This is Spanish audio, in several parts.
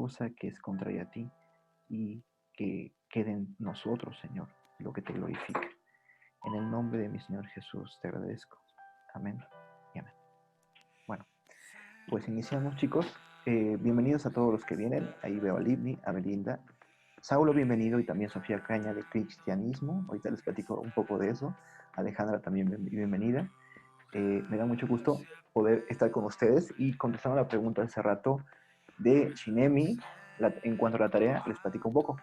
cosa que es contraria a ti y que quede en nosotros, Señor, lo que te glorifica. En el nombre de mi Señor Jesús te agradezco. Amén y amén. Bueno, pues iniciamos, chicos. Bienvenidos a todos los que vienen. Ahí veo a Livni, a Belinda. Saulo, bienvenido, y también Sofía Caña de Cristianismo. Ahorita les platico un poco de eso. Alejandra también bienvenida. Me da mucho gusto poder estar con ustedes y contestando la pregunta hace rato de Shinemi. En cuanto a la tarea, les platico un poco.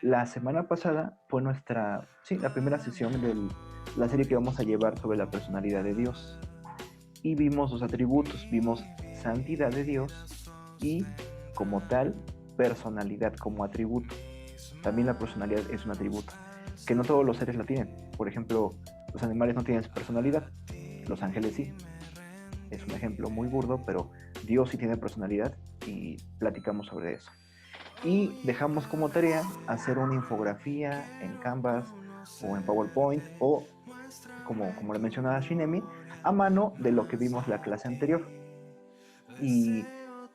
La semana pasada fue la primera sesión de la serie que vamos a llevar sobre la personalidad de Dios. Y vimos los atributos, vimos santidad de Dios y, como tal, personalidad como atributo. También la personalidad es un atributo, que no todos los seres la tienen. Por ejemplo, los animales no tienen personalidad, los ángeles sí. Es un ejemplo muy burdo, pero Dios sí tiene personalidad y platicamos sobre eso. Y dejamos como tarea hacer una infografía en Canvas o en PowerPoint o, como le mencionaba Shinemi, a mano de lo que vimos la clase anterior. Y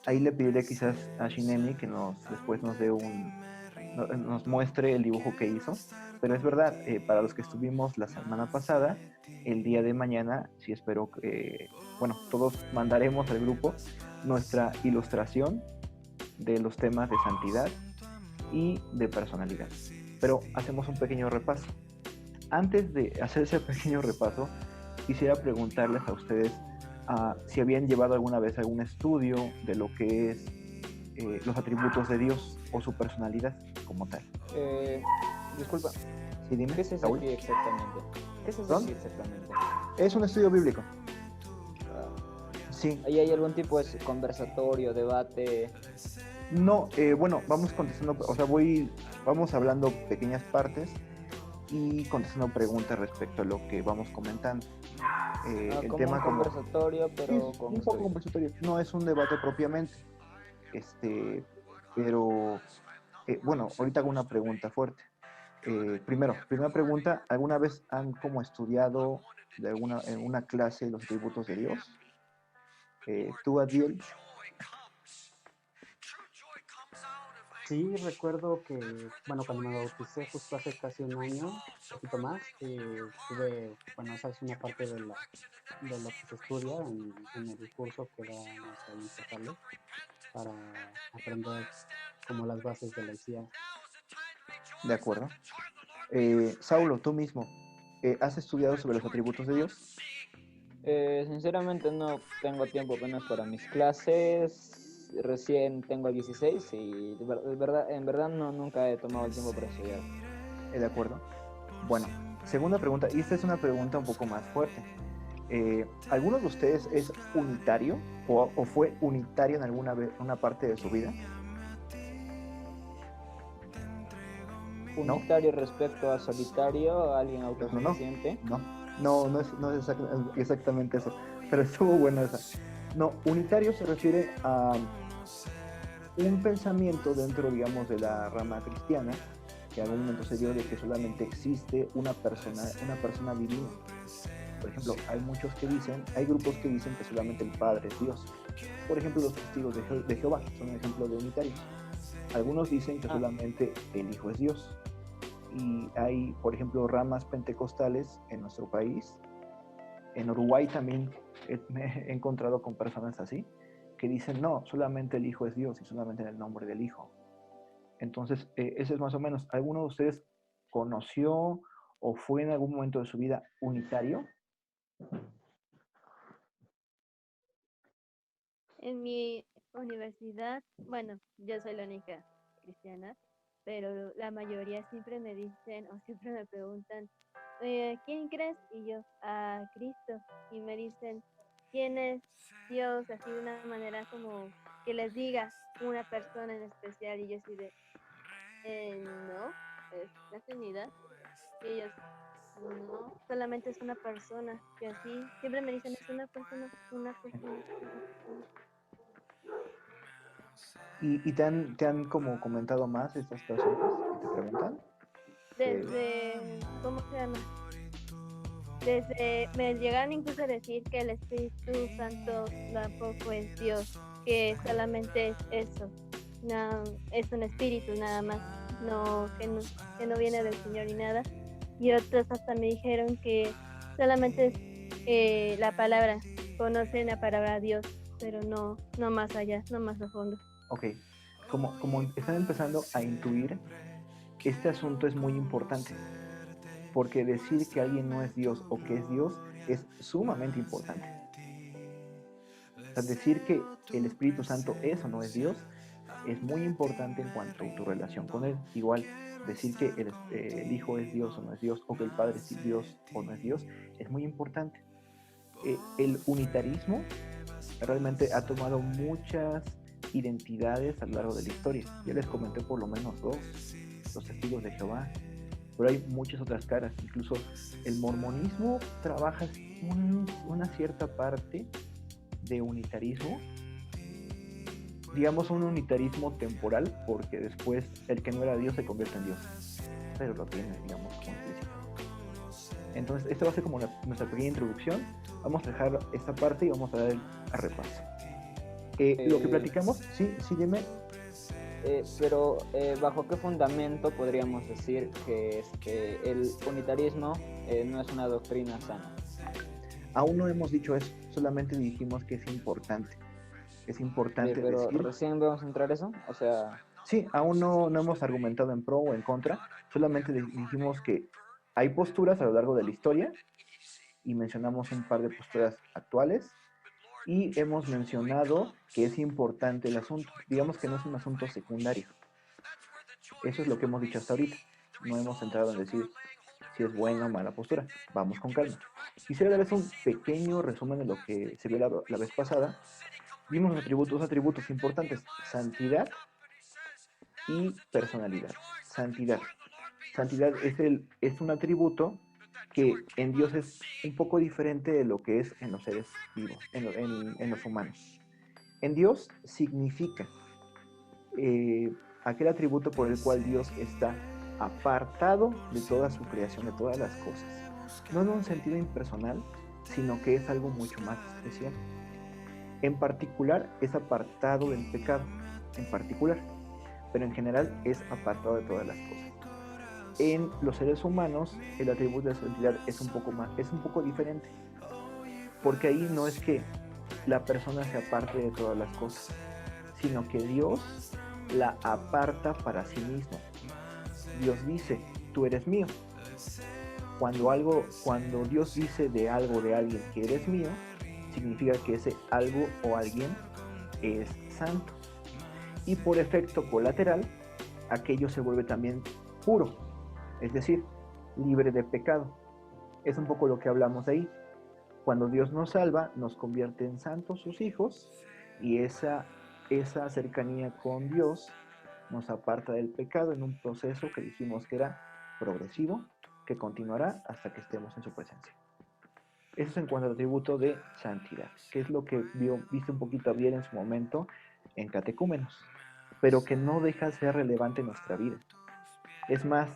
ahí le pediré quizás a Shinemi que después nos muestre el dibujo que hizo. Pero es verdad, para los que estuvimos la semana pasada, el día de mañana, sí espero que, todos mandaremos al grupo nuestra ilustración de los temas de santidad y de personalidad. Pero hacemos un pequeño repaso. Antes de hacer ese pequeño repaso, quisiera preguntarles a ustedes si habían llevado alguna vez algún estudio de lo que es los atributos de Dios o su personalidad como tal. Disculpa, Sí, dime, ¿qué es eso aquí exactamente? ¿Qué es eso aquí exactamente? Es un estudio bíblico. Sí. ¿Ahí hay algún tipo de conversatorio, debate? No, vamos contestando, vamos hablando pequeñas partes y contestando preguntas respecto a lo que vamos comentando. El como tema un conversatorio, pero sí, con un poco conversatorio. No es un debate propiamente. Pero ahorita hago una pregunta fuerte. Primera pregunta, ¿alguna vez han como estudiado en una clase los atributos de Dios? ¿Tú, Adiel? Sí, recuerdo que, cuando me bauticé justo hace casi un año, un poquito más, esa es una parte de lo que se estudia en el curso que damos ahí en Zacales para aprender como las bases de la ICIA. De acuerdo. Saulo, tú mismo, ¿has estudiado sobre los atributos de Dios? Sinceramente no tengo tiempo apenas para mis clases. Recién tengo 16 y en verdad nunca he tomado el tiempo para estudiar. De acuerdo. Bueno, segunda pregunta, y esta es una pregunta un poco más fuerte. ¿Alguno de ustedes es unitario o fue unitario en una parte de su vida? Unitario respecto a solitario, alguien autosuficiente. No es exactamente eso, pero estuvo buena esa. No, unitario se refiere a un pensamiento dentro, digamos, de la rama cristiana, que en algún momento se dio de que solamente existe una persona divina. Por ejemplo, hay grupos que dicen que solamente el Padre es Dios. Por ejemplo, los testigos de Jehová son un ejemplo de unitarios. Algunos dicen que solamente el Hijo es Dios. Y hay, por ejemplo, ramas pentecostales en nuestro país. En Uruguay también me he encontrado con personas así, que dicen, no, solamente el Hijo es Dios y solamente en el nombre del Hijo. Entonces, eso es más o menos. ¿Alguno de ustedes conoció o fue en algún momento de su vida unitario? En mi universidad, yo soy la única cristiana, pero la mayoría siempre me dicen o siempre me preguntan, ¿quién crees? Y yo, a Cristo. Y me dicen, ¿quién es Dios? Así de una manera como que les diga una persona en especial. Y yo así de, no, es la Trinidad. Y ellos, no, solamente es una persona. Y así, siempre me dicen, es una persona, una persona, una persona. ¿Y te han como comentado más estas personas que te preguntan? ¿Cómo se llama? Me llegaron incluso a decir que el Espíritu Santo tampoco es Dios, que solamente es eso. no, es un espíritu nada más, no que no viene del Señor ni nada. Y otros hasta me dijeron que solamente es la palabra, conocen la palabra Dios, pero no más allá, no más a fondo. Ok, como están empezando a intuir, este asunto es muy importante, porque decir que alguien no es Dios o que es Dios es sumamente importante. O sea, decir que el Espíritu Santo es o no es Dios es muy importante en cuanto a tu relación con Él. Igual, decir que el Hijo es Dios o no es Dios, o que el Padre es Dios o no es Dios, es muy importante. El unitarismo realmente ha tomado muchas identidades a lo largo de la historia. Ya les comenté por lo menos dos, los testigos de Jehová, pero hay muchas otras caras. Incluso el mormonismo trabaja una cierta parte de unitarismo, digamos un unitarismo temporal, porque después el que no era Dios se convierte en Dios, pero lo tiene, digamos, como implícito. Entonces, esta va a ser como nuestra pequeña introducción. Vamos a dejar esta parte y vamos a dar el repaso. Lo que platicamos, sí, dime. Pero ¿bajo qué fundamento podríamos decir que el unitarismo no es una doctrina sana? Aún no hemos dicho eso, solamente dijimos que es importante. Es importante pero decir... recién vamos a entrar eso, o sea... Sí, aún no hemos argumentado en pro o en contra, solamente dijimos que hay posturas a lo largo de la historia y mencionamos un par de posturas actuales y hemos mencionado que es importante el asunto. Digamos que no es un asunto secundario. Eso es lo que hemos dicho hasta ahorita. No hemos entrado en decir si es buena o mala postura. Vamos con calma. Quisiera darles un pequeño resumen de lo que se vio la vez pasada. Vimos dos atributos importantes: santidad y personalidad. Santidad. Santidad es un atributo que en Dios es un poco diferente de lo que es en los seres vivos, en los humanos. En Dios significa aquel atributo por el cual Dios está apartado de toda su creación, de todas las cosas. No en un sentido impersonal, sino que es algo mucho más especial. En particular, es apartado del pecado, en particular, pero en general es apartado de todas las cosas. En los seres humanos, el atributo de santidad es un poco diferente, porque ahí no es que la persona se aparte de todas las cosas, sino que Dios la aparta para sí mismo. Dios dice: tú eres mío. Cuando Dios dice de algo, de alguien, que eres mío, significa que ese algo o alguien es santo. Y por efecto colateral, aquello se vuelve también puro, es decir, libre de pecado. Es un poco lo que hablamos ahí. Cuando Dios nos salva, nos convierte en santos, sus hijos, y esa cercanía con Dios nos aparta del pecado en un proceso que dijimos que era progresivo, que continuará hasta que estemos en su presencia. Eso es en cuanto al atributo de santidad, que es lo que viste un poquito bien en su momento en Catecúmenos, pero que no deja de ser relevante en nuestra vida. Es más,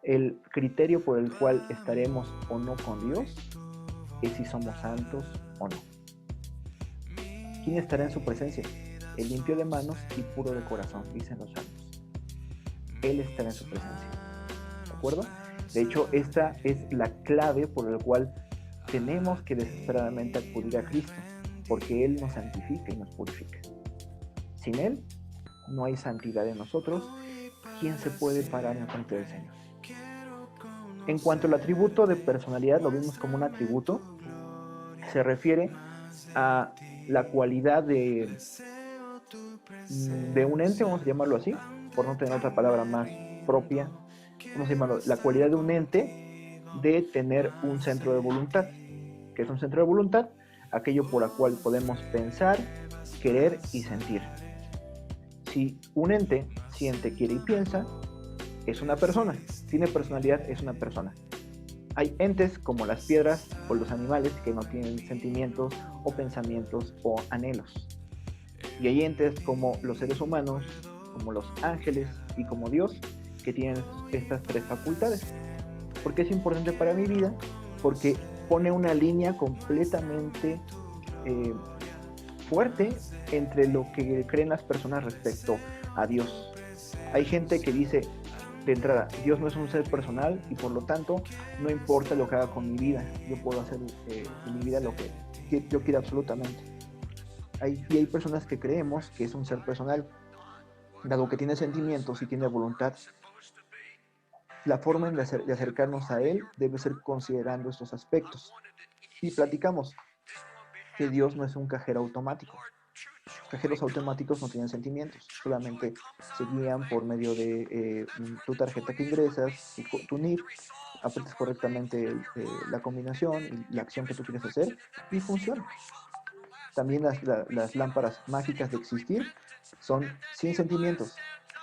el criterio por el cual estaremos o no con Dios es si somos santos o no. ¿Quién estará en su presencia? El limpio de manos y puro de corazón, dicen los salmos. Él estará en su presencia. ¿De acuerdo? De hecho, esta es la clave por la cual tenemos que desesperadamente acudir a Cristo, porque Él nos santifica y nos purifica. Sin Él, no hay santidad en nosotros. ¿Quién se puede parar en frente del Señor? En cuanto al atributo de personalidad, lo vimos como un atributo. Se refiere a la cualidad de un ente, vamos a llamarlo así, por no tener otra palabra más propia. Vamos a llamarlo la cualidad de un ente de tener un centro de voluntad. ¿Qué es un centro de voluntad? Aquello por la cual podemos pensar, querer y sentir. Si un ente siente, quiere y piensa, es una persona. Tiene personalidad, es una persona. Hay entes como las piedras o los animales que no tienen sentimientos o pensamientos o anhelos. Y hay entes como los seres humanos, como los ángeles y como Dios, que tienen estas tres facultades. ¿Por qué es importante para mi vida? Porque pone una línea completamente fuerte entre lo que creen las personas respecto a Dios. Hay gente que dice de entrada, Dios no es un ser personal y por lo tanto no importa lo que haga con mi vida, yo puedo hacer en mi vida lo que yo quiera absolutamente. Y hay personas que creemos que es un ser personal, dado que tiene sentimientos y tiene voluntad. La forma de acercarnos a Él debe ser considerando estos aspectos. Y platicamos que Dios no es un cajero automático. Los cajeros automáticos no tienen sentimientos, solamente se guían por medio de tu tarjeta que ingresas, tu NIP, aprietas correctamente la combinación y la acción que tú quieres hacer y funciona. También las lámparas mágicas de existir son sin sentimientos,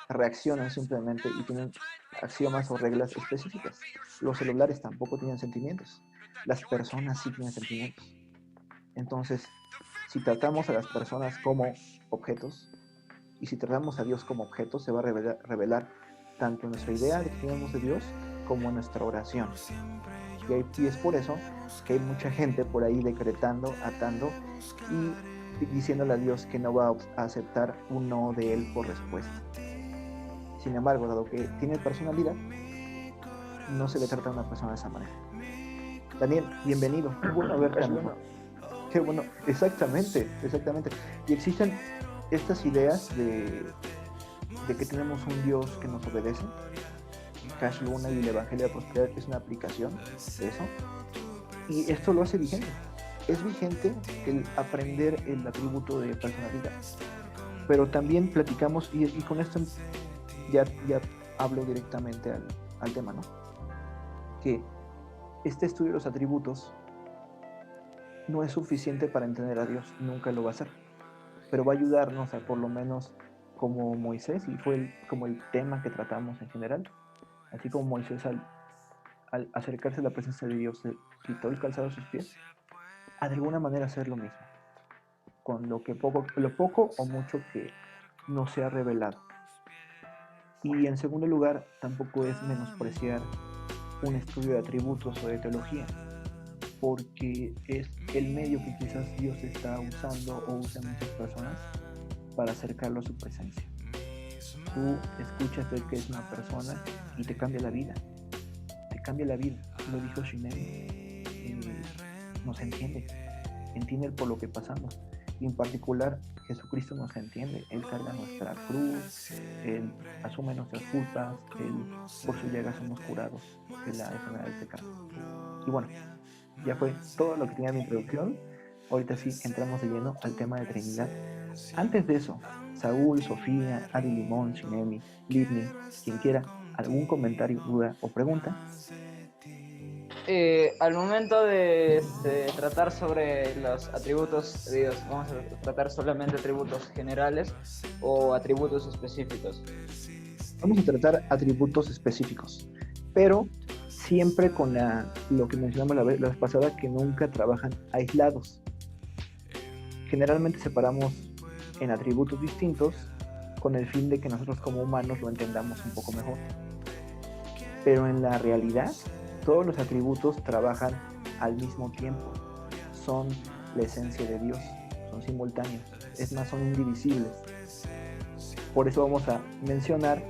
reaccionan simplemente y tienen axiomas o reglas específicas. Los celulares tampoco tienen sentimientos, las personas sí tienen sentimientos. Entonces, si tratamos a las personas como objetos y si tratamos a Dios como objeto, se va a revelar tanto nuestra idea de que tenemos de Dios como nuestra oración. Y es por eso que hay mucha gente por ahí decretando, atando y diciéndole a Dios que no va a aceptar un no de Él por respuesta. Sin embargo, dado que tiene personalidad, no se le trata a una persona de esa manera. Daniel, bienvenido. Qué bueno verte. Qué bueno, exactamente. Y existen estas ideas de que tenemos un Dios que nos obedece. Cash Luna y el Evangelio de la Prosperidad es una aplicación de eso. Y esto lo hace vigente. Es vigente el aprender el atributo de personalidad. Pero también platicamos, y con esto ya hablo directamente al tema, ¿no? Que este estudio de los atributos no es suficiente para entender a Dios, nunca lo va a hacer, pero va a ayudarnos a, por lo menos como Moisés, y fue como el tema que tratamos en general, así como Moisés al acercarse a la presencia de Dios se quitó el calzado de sus pies, a de alguna manera hacer lo mismo, con lo poco o mucho que no se ha revelado. Y en segundo lugar, tampoco es menospreciar un estudio de atributos o de teología, porque es el medio que quizás Dios está usando o usan muchas personas para acercarlo a su presencia. Tú escuchas de que es una persona y te cambia la vida. Te cambia la vida. Lo dijo Shinemi. Nos entiende por lo que pasamos. Y en particular, Jesucristo nos entiende. Él carga nuestra cruz, Él asume nuestras culpas, Él por su llaga somos curados de la enfermedad del pecado. Y bueno, ya fue todo lo que tenía mi introducción. Ahorita sí entramos de lleno al tema de Trinidad. Antes de eso, Saúl, Sofía, Ari Limón, Shinemi, Livni, quien quiera, ¿algún comentario, duda o pregunta? Al momento de tratar sobre los atributos de Dios, ¿vamos a tratar solamente atributos generales o atributos específicos? Vamos a tratar atributos específicos, pero siempre con lo que mencionamos la vez pasada, que nunca trabajan aislados. Generalmente separamos en atributos distintos con el fin de que nosotros como humanos lo entendamos un poco mejor. Pero en la realidad, todos los atributos trabajan al mismo tiempo. Son la esencia de Dios, son simultáneos, es más, son indivisibles. Por eso vamos a mencionar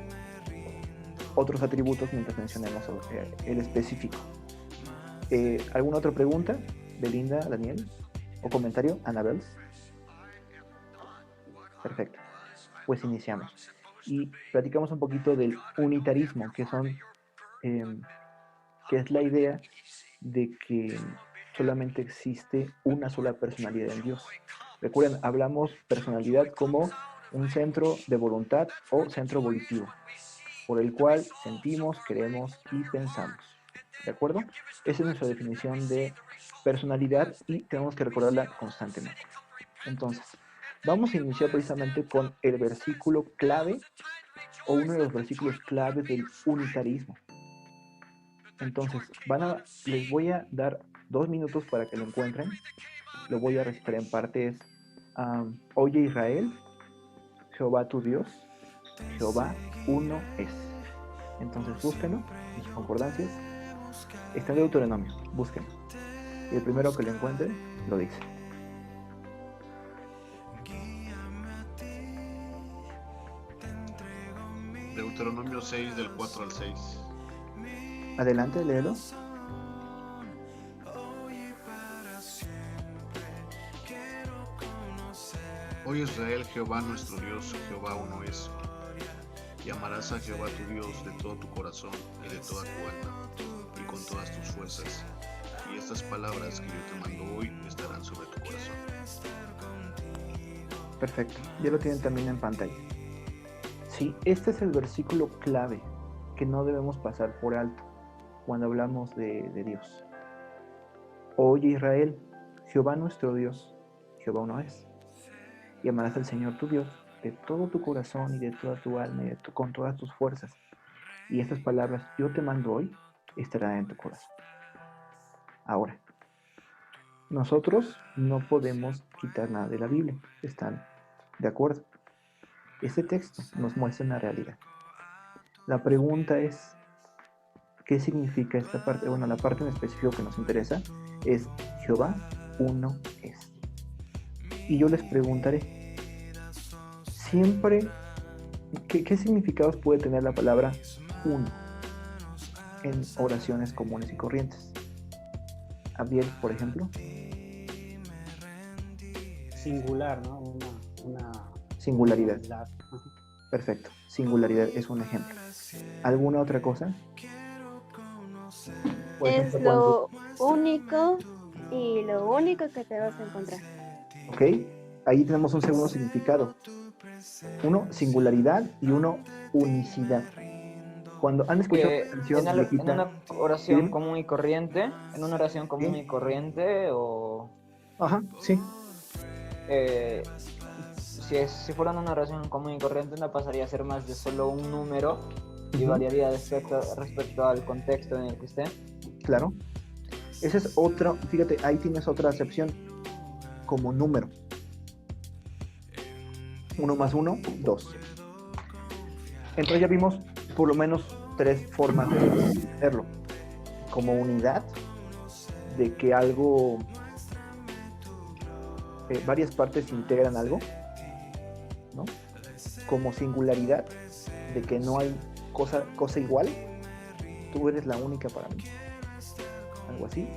otros atributos mientras mencionemos el específico. ¿Alguna otra pregunta? Belinda, Daniel, o comentario, Anabel. Perfecto, pues iniciamos y platicamos un poquito del unitarismo, que es la idea de que solamente existe una sola personalidad en Dios. Recuerden, hablamos personalidad como un centro de voluntad o centro volitivo, por el cual sentimos, queremos y pensamos. ¿De acuerdo? Esa es nuestra definición de personalidad y tenemos que recordarla constantemente. Entonces, vamos a iniciar precisamente con el versículo clave o uno de los versículos claves del unitarismo. Entonces, les voy a dar 2 minutos para que lo encuentren. Lo voy a recitar en partes. Oye Israel, Jehová tu Dios, Jehová uno es. Entonces búsquenlo en sus concordancias. Está en Deuteronomio, búsquenlo. Y el primero que lo encuentre, lo dice. Deuteronomio 6 del 4 al 6. Adelante, léelo. Oye Israel, Jehová nuestro Dios, Jehová uno es. Y amarás a Jehová tu Dios de todo tu corazón y de toda tu alma y con todas tus fuerzas. Y estas palabras que yo te mando hoy estarán sobre tu corazón. Perfecto, ya lo tienen también en pantalla. Sí, este es el versículo clave que no debemos pasar por alto cuando hablamos de Dios. Oye Israel, Jehová nuestro Dios, Jehová uno es. Y amarás al Señor tu Dios de todo tu corazón y de toda tu alma y con todas tus fuerzas. Y estas palabras yo te mando hoy estarán en tu corazón. Ahora, nosotros no podemos quitar nada de la Biblia. ¿Están de acuerdo? Este texto nos muestra una realidad. La pregunta es, ¿qué significa esta parte? Bueno, la parte en específico que nos interesa es Jehová uno es. Y yo les preguntaré, siempre, ¿qué significados puede tener la palabra uno en oraciones comunes y corrientes? Abiel, por ejemplo. Singular, ¿no? Una Singularidad. unidad. Perfecto. Singularidad es un ejemplo. ¿Alguna otra cosa? Por Es ejemplo, lo único y lo único que te vas a encontrar. ¿ok? Ahí tenemos un segundo significado. Uno, singularidad, y uno, unicidad. Cuando han escuchado Que una canción en viejita, una oración ¿sí? común y corriente, ¿Sí? y corriente, o Ajá, sí. si fuera una oración común y corriente, no pasaría a ser más de solo un número y Ujú. variaría respecto al contexto en el que esté. Claro. Esa es otra, fíjate, ahí tienes otra acepción como número. 1 más 1, 2. Entonces ya vimos por lo menos 3 formas de entenderlo. Como unidad, de que algo, varias partes integran algo, ¿no? Como singularidad, de que no hay cosa igual, tú eres la única para mí. Algo así.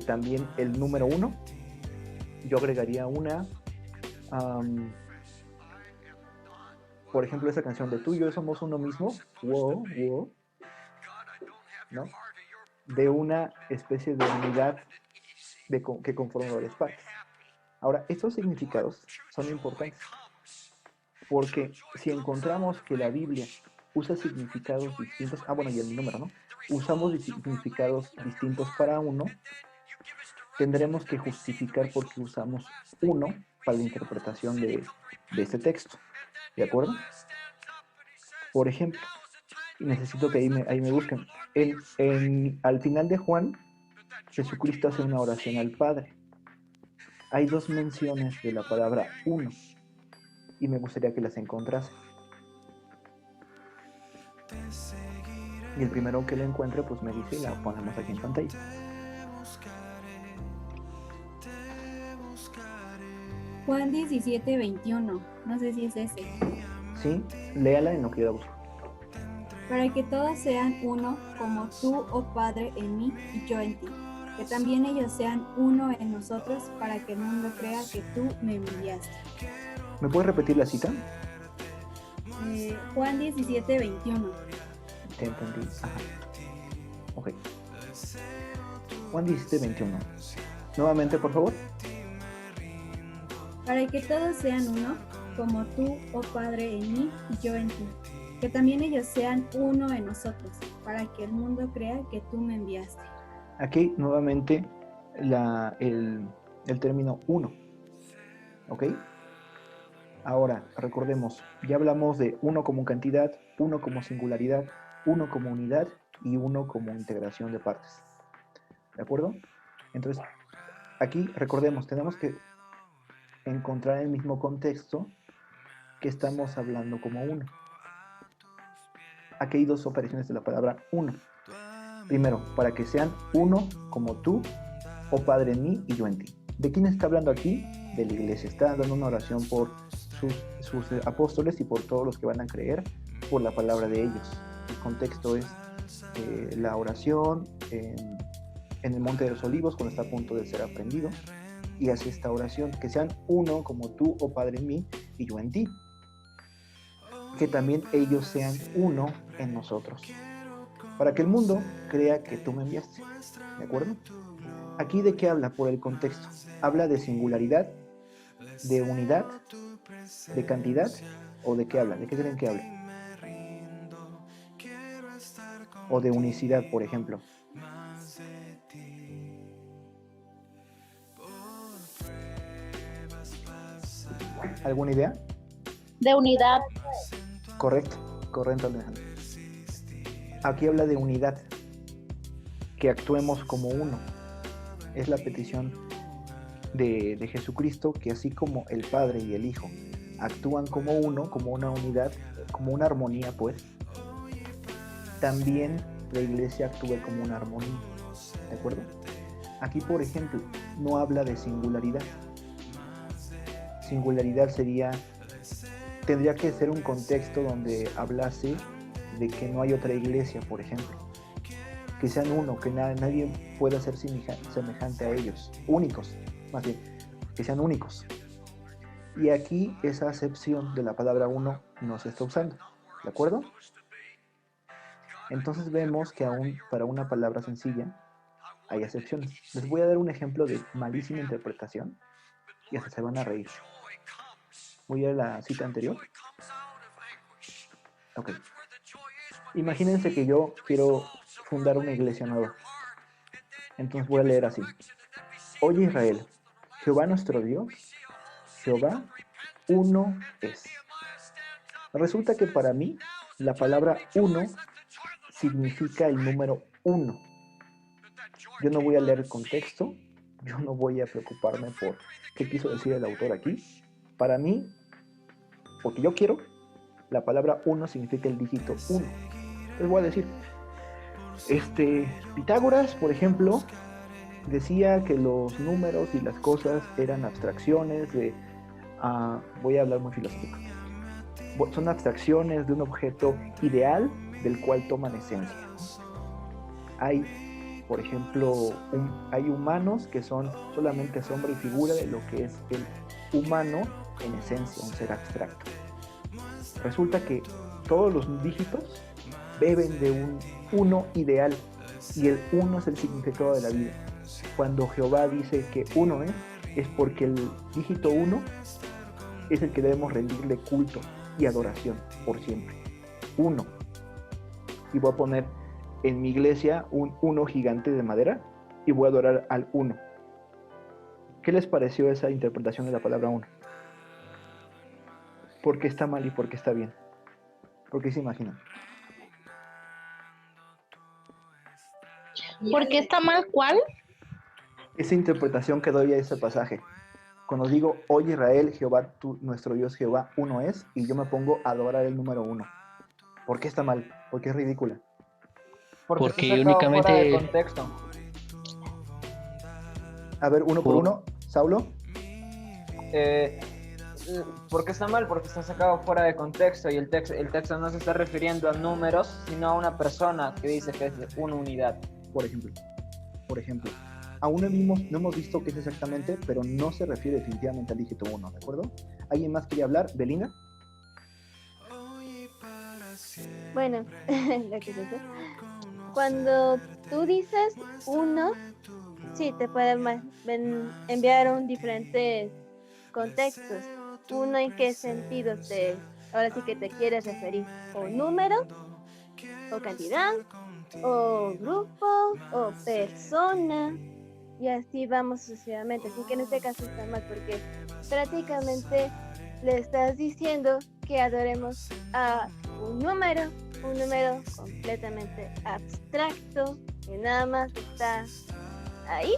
También el número 1, yo agregaría una, por ejemplo, esa canción de tú y yo somos uno mismo, wow, wow, ¿no? De una especie de unidad que conforma varias partes. Ahora, estos significados son importantes porque si encontramos que la Biblia usa significados distintos, bueno, y el número, ¿no? Usamos significados distintos para uno, tendremos que justificar por qué usamos uno para la interpretación de este texto. ¿De acuerdo? Por ejemplo, necesito que ahí me busquen. Al final de Juan, Jesucristo hace una oración al Padre. Hay 2 menciones de la palabra uno y me gustaría que las encontrase. Y el primero que lo encuentre, pues me dice y la ponemos aquí en pantalla. Juan 17:21, no sé si es ese. Sí, léala en lo que yo la busco. Para que todos sean uno, como tú, oh Padre, en mí y yo en ti. Que también ellos sean uno en nosotros, para que el mundo crea que tú me enviaste. ¿Me puedes repetir la cita? Juan 17:21. Te entendí. Ajá. Ok. Juan 17:21. Nuevamente, por favor. Para que todos sean uno, como tú, oh Padre, en mí y yo en ti. Que también ellos sean uno en nosotros, para que el mundo crea que tú me enviaste. Aquí nuevamente el término uno. ¿Ok? Ahora, recordemos, ya hablamos de uno como cantidad, uno como singularidad, uno como unidad y uno como integración de partes. ¿De acuerdo? Entonces, aquí recordemos, tenemos que encontrar el mismo contexto que estamos hablando como uno. Aquí hay 2 operaciones de la palabra uno. Primero, para que sean uno como tú, oh Padre en mí y yo en ti. ¿De quién está hablando aquí? De la iglesia. Está dando una oración por sus apóstoles y por todos los que van a creer por la palabra de ellos. El contexto es la oración en el Monte de los Olivos, cuando está a punto de ser aprendido, y hace esta oración: que sean uno como tú, oh Padre, en mí y yo en ti. Que también ellos sean uno en nosotros, para que el mundo crea que tú me enviaste. ¿De acuerdo? Aquí, ¿de qué habla? Por el contexto. Habla de singularidad, de unidad, de cantidad, ¿o de qué habla? ¿De qué creen que habla? O de unicidad, por ejemplo. ¿Alguna idea? De unidad. Correcto, Alejandro. Aquí habla de unidad, que actuemos como uno. Es la petición de Jesucristo, que así como el Padre y el Hijo actúan como uno, como una unidad, como una armonía, pues, también la Iglesia actúe como una armonía. ¿De acuerdo? Aquí, por ejemplo, no habla de singularidad. Singularidad tendría que ser un contexto donde hablase de que no hay otra iglesia, por ejemplo. Que sean uno, que nadie pueda ser semejante a ellos. Únicos, más bien, que sean únicos. Y aquí esa acepción de la palabra uno no se está usando. ¿De acuerdo? Entonces vemos que aún para una palabra sencilla hay acepciones. Les voy a dar un ejemplo de malísima interpretación y hasta se van a reír. Voy a la cita anterior. Ok. Imagínense que yo quiero fundar una iglesia nueva. Entonces voy a leer así: Oye Israel, Jehová nuestro Dios, Jehová uno es. Resulta que para mí la palabra uno significa el número uno. Yo no voy a leer el contexto, yo no voy a preocuparme por qué quiso decir el autor aquí. Para mí, porque yo quiero, la palabra uno significa el dígito 1. Les voy a decir, Pitágoras, por ejemplo, decía que los números y las cosas eran abstracciones de, voy a hablar muy filosófico, son abstracciones de un objeto ideal del cual toman esencia. Hay, por ejemplo, hay humanos que son solamente sombra y figura de lo que es el humano en esencia, un ser abstracto. Resulta que todos los dígitos beben de un uno ideal, y el uno es el significado de la vida. Cuando Jehová dice que uno es porque el dígito 1 es el que debemos rendirle culto y adoración por siempre. 1. Y voy a poner en mi iglesia un 1 gigante de madera y voy a adorar al 1. ¿Qué les pareció esa interpretación de la palabra 1? ¿Por qué está mal y por qué está bien? ¿Por qué se imaginan? ¿Por qué está mal cuál? Esa interpretación que doy a ese pasaje. Cuando digo, oye Israel, Jehová, nuestro Dios Jehová, uno es, y yo me pongo a adorar el número 1. ¿Por qué está mal? ¿Por qué es ridícula? Porque únicamente fuera de contexto. A ver, uno por uno, Saulo. ¿Por qué está mal? Porque está sacado fuera de contexto y el texto no se está refiriendo a números, sino a una persona que dice que es una unidad. Por ejemplo, aún no hemos visto qué es exactamente, pero no se refiere definitivamente al dígito 1, ¿de acuerdo? ¿Alguien más quería hablar? ¿Belina? Bueno, lo que sé. Cuando tú dices uno, sí, te pueden enviar un diferentes contextos. Uno, ¿en qué sentido ahora sí que te quieres referir? O número, o cantidad, o grupo, o persona, y así vamos sucesivamente. Así que en este caso está mal, porque prácticamente le estás diciendo que adoremos a un número completamente abstracto, que nada más está ahí,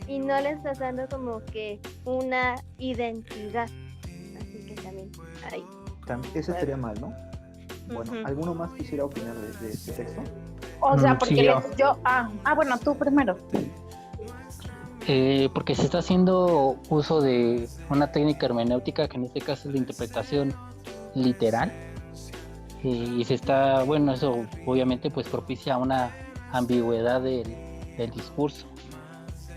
y no le estás dando como que una identidad. Así que también ahí. Eso estaría mal, ¿no? Bueno, ¿alguno más quisiera opinar de este texto? O sea, porque sí, bueno, tú primero. Porque se está haciendo uso de una técnica hermenéutica que en este caso es la interpretación literal, y se está, bueno, eso obviamente pues propicia una ambigüedad del discurso.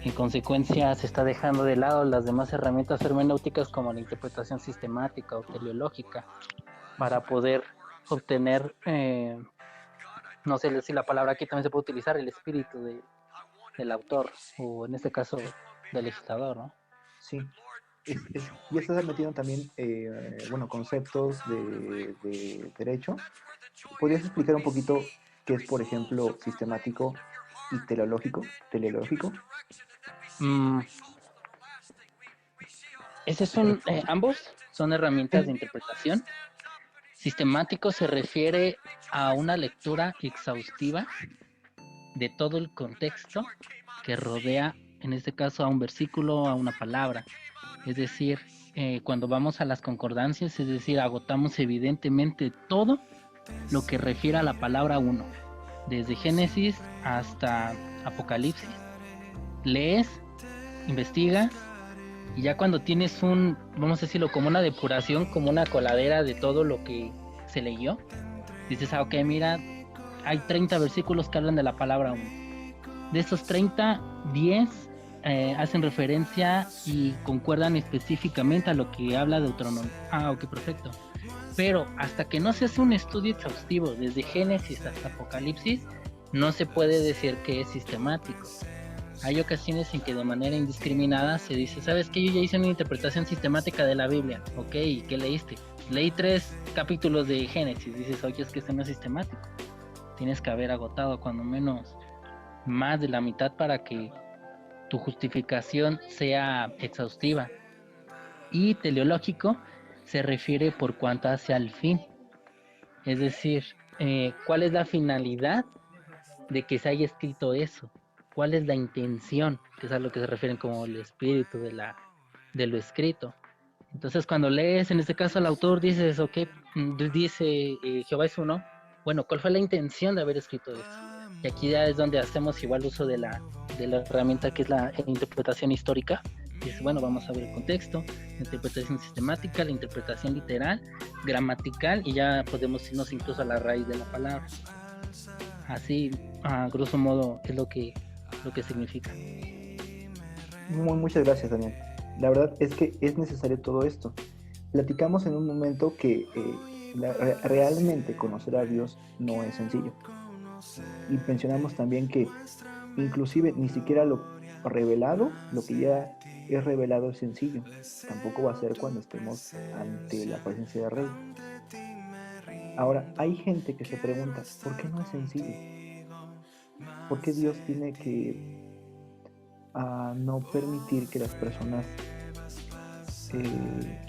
En consecuencia, se está dejando de lado las demás herramientas hermenéuticas como la interpretación sistemática o teleológica para poder obtener, no sé si la palabra aquí también se puede utilizar, el espíritu del autor, o en este caso del legislador, ¿no? Sí. Ya estás metiendo también, bueno, conceptos de derecho. ¿Podrías explicar un poquito qué es, por ejemplo, sistemático y teleológico? Ambos son herramientas de interpretación. Sistemático se refiere a una lectura exhaustiva de todo el contexto que rodea, en este caso, a un versículo, a una palabra. Es decir, cuando vamos a las concordancias, es decir, agotamos evidentemente todo lo que refiere a la palabra uno, desde Génesis hasta Apocalipsis. Lees, investigas, y ya cuando tienes vamos a decirlo, como una depuración, como una coladera de todo lo que se leyó, dices, ok, mira, hay 30 versículos que hablan de la palabra uno. De esos 30, 10 hacen referencia y concuerdan específicamente a lo que habla Deuteronomio. Ok, perfecto. Pero hasta que no se hace un estudio exhaustivo desde Génesis hasta Apocalipsis, no se puede decir que es sistemático. Hay ocasiones en que de manera indiscriminada se dice, ¿sabes qué? Yo ya hice una interpretación sistemática de la Biblia. Ok, ¿y qué leíste? Leí 3 capítulos de Génesis. Dices, oye, es que este no es sistemático. Tienes que haber agotado cuando menos más de la mitad para que tu justificación sea exhaustiva. Y teleológico se refiere por cuanto hacia el fin. Es decir, ¿cuál es la finalidad de que se haya escrito eso? ¿Cuál es la intención? Que es a lo que se refieren como el espíritu de lo escrito. Entonces, cuando lees, en este caso, al autor, dices, ok, dice Jehová es uno. Bueno, ¿cuál fue la intención de haber escrito eso? Y aquí ya es donde hacemos igual uso de la herramienta que es la interpretación histórica. Dices, bueno, vamos a ver el contexto, la interpretación sistemática, la interpretación literal, gramatical, y ya podemos irnos incluso a la raíz de la palabra. Así, a grosso modo, es lo que significa. Muchas gracias, Daniel. La verdad es que es necesario todo esto. Platicamos en un momento que realmente conocer a Dios no es sencillo. Y mencionamos también que inclusive ni siquiera lo revelado, lo que ya es revelado es sencillo. Tampoco va a ser cuando estemos ante la presencia del Rey. Ahora, hay gente que se pregunta, ¿por qué no es sencillo? ¿Por qué Dios tiene que no permitir que las personas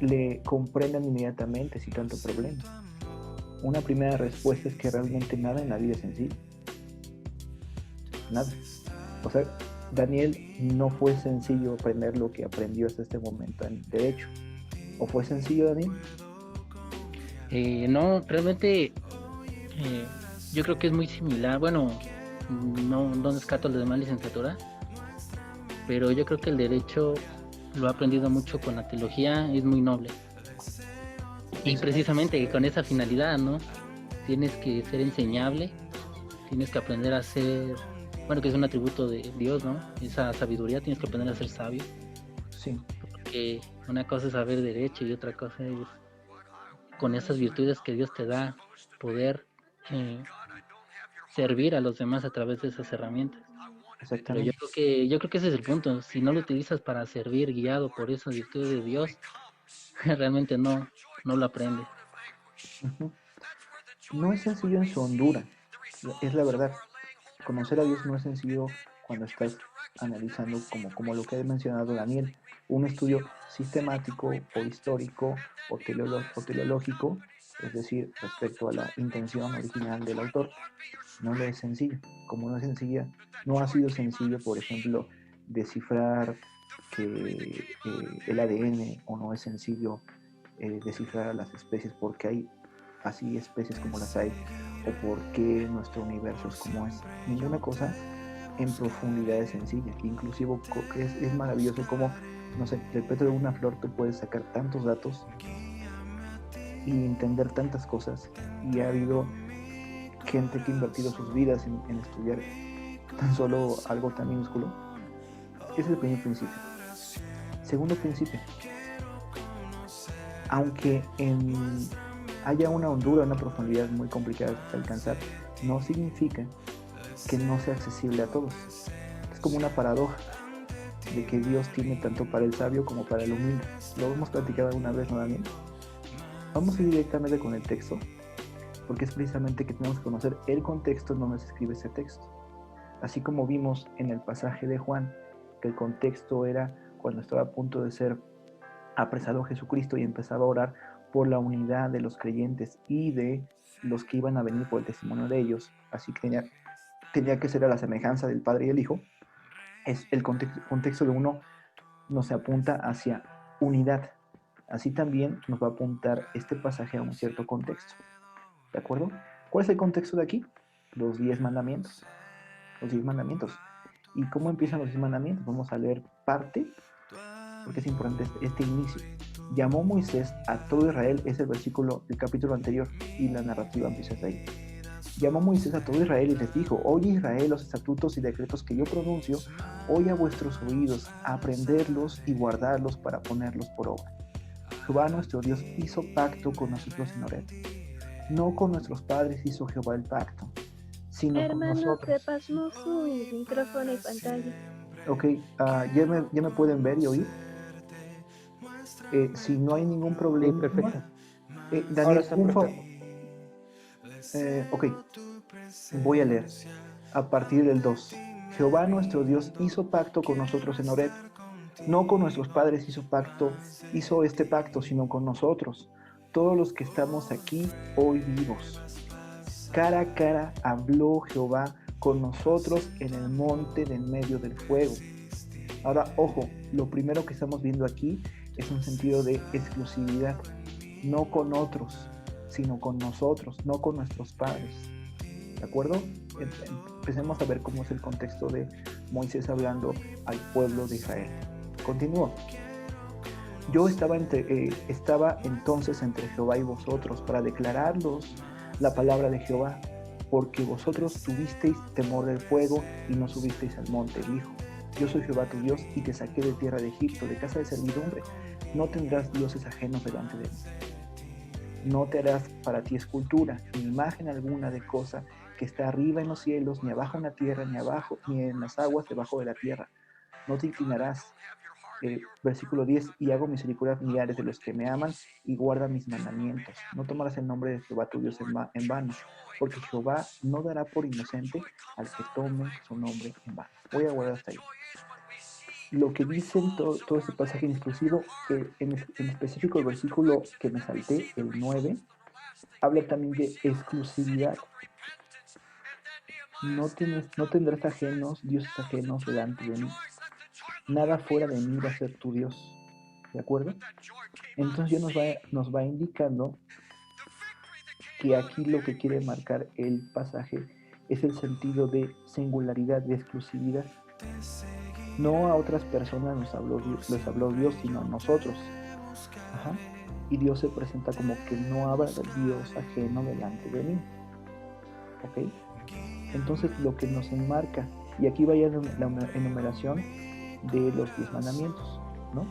le comprendan inmediatamente sin tanto problema? Una primera respuesta es que realmente nada en la vida es sencillo. Nada. O sea, Daniel no fue sencillo aprender lo que aprendió hasta este momento en derecho. ¿O fue sencillo, Daniel? No, realmente yo creo que es muy similar. Bueno, no descarto la demás licenciatura, pero yo creo que el derecho lo he aprendido mucho con la teología, es muy noble. Y precisamente con esa finalidad, ¿no? Tienes que ser enseñable, tienes que aprender a ser, bueno, que es un atributo de Dios, ¿no? Esa sabiduría, tienes que aprender a ser sabio. Sí. Porque una cosa es saber derecho y otra cosa es, con esas virtudes que Dios te da, poder servir a los demás a través de esas herramientas. Pero yo creo que ese es el punto. Si no lo utilizas para servir guiado por esas virtudes de Dios, realmente no lo aprendes. No es sencillo en su hondura, es la verdad. Conocer a Dios no es sencillo cuando estás analizando, como lo que ha mencionado Daniel, un estudio sistemático o histórico o teleológico, es decir, respecto a la intención original del autor. No le es sencillo. Como no es sencilla, no ha sido sencillo, por ejemplo, descifrar que el ADN, o no es sencillo descifrar a las especies, porque hay así especies como las hay, o por qué nuestro universo es como es. Ninguna cosa en profundidad es sencilla. Inclusive es maravilloso como, no sé, del pétalo de una flor tú puedes sacar tantos datos y entender tantas cosas, y ha habido gente que ha invertido sus vidas en estudiar tan solo algo tan minúsculo. Ese es el primer principio. Segundo principio, aunque haya una hondura, una profundidad muy complicada de alcanzar, no significa que no sea accesible a todos. Es como una paradoja de que Dios tiene tanto para el sabio como para el humilde. Lo hemos platicado alguna vez, ¿no, Daniel? Vamos a ir directamente con el texto, porque es precisamente que tenemos que conocer el contexto en donde se escribe ese texto. Así como vimos en el pasaje de Juan, que el contexto era cuando estaba a punto de ser apresado Jesucristo y empezaba a orar por la unidad de los creyentes y de los que iban a venir por el testimonio de ellos. Así que tenía que ser a la semejanza del Padre y el Hijo. Es el contexto de uno nos apunta hacia unidad. Así también nos va a apuntar este pasaje a un cierto contexto. ¿De acuerdo? ¿Cuál es el contexto de aquí? Los 10 mandamientos. Los 10 mandamientos. ¿Y cómo empiezan los 10 mandamientos? Vamos a leer parte, porque es importante este inicio. Llamó Moisés a todo Israel, es el versículo del capítulo anterior, y la narrativa empieza ahí. Llamó Moisés a todo Israel y les dijo: oye Israel, los estatutos y decretos que yo pronuncio, oye a vuestros oídos, aprenderlos y guardarlos para ponerlos por obra. Jehová nuestro Dios hizo pacto con nosotros en Horeb. No con nuestros padres hizo Jehová el pacto, sino Hermano, con nosotros. se pasmó su micrófono y pantalla. Ok, ¿ya me pueden ver y oír? Si no hay ningún Sí, problema. perfecto. Ahora Daniel, está por favor. perfecto. Ok, voy a leer a partir del 2. Jehová nuestro Dios hizo pacto con nosotros en Horeb. No con nuestros padres hizo este pacto, sino con nosotros, todos los que estamos aquí hoy vivos. Cara a cara habló Jehová con nosotros en el monte de en medio del fuego. Ahora, ojo, lo primero que estamos viendo aquí es un sentido de exclusividad, no con otros, sino con nosotros, no con nuestros padres. ¿De acuerdo? Empecemos a ver cómo es el contexto de Moisés hablando al pueblo de Israel. Continúo. Yo estaba entonces entre Jehová y vosotros para declararos la palabra de Jehová, porque vosotros tuvisteis temor del fuego y no subisteis al monte, dijo. Yo soy Jehová tu Dios y te saqué de tierra de Egipto, de casa de servidumbre. No tendrás dioses ajenos delante de mí. No te harás para ti escultura, ni imagen alguna de cosa que está arriba en los cielos, ni abajo en la tierra, ni en las aguas debajo de la tierra. No te inclinarás. Versículo 10, y hago misericordia millares de los que me aman y guardan mis mandamientos. No tomarás el nombre de Jehová tu Dios en vano, porque Jehová no dará por inocente al que tome su nombre en vano. Voy a guardar hasta ahí. Lo que dicen todo este pasaje inclusivo, en específico el versículo que me salté, el 9, habla también de exclusividad. No tendrás dioses ajenos delante de mí. Nada fuera de mí va a ser tu Dios. ¿De acuerdo? Entonces ya nos va indicando que aquí lo que quiere marcar el pasaje es el sentido de singularidad, de exclusividad. No a otras personas les habló Dios, sino a nosotros. Ajá. Y Dios se presenta como que no habrá Dios ajeno delante de mí. ¿Ok? Entonces lo que nos enmarca, y aquí vaya la enumeración de los 10 mandamientos, ¿no?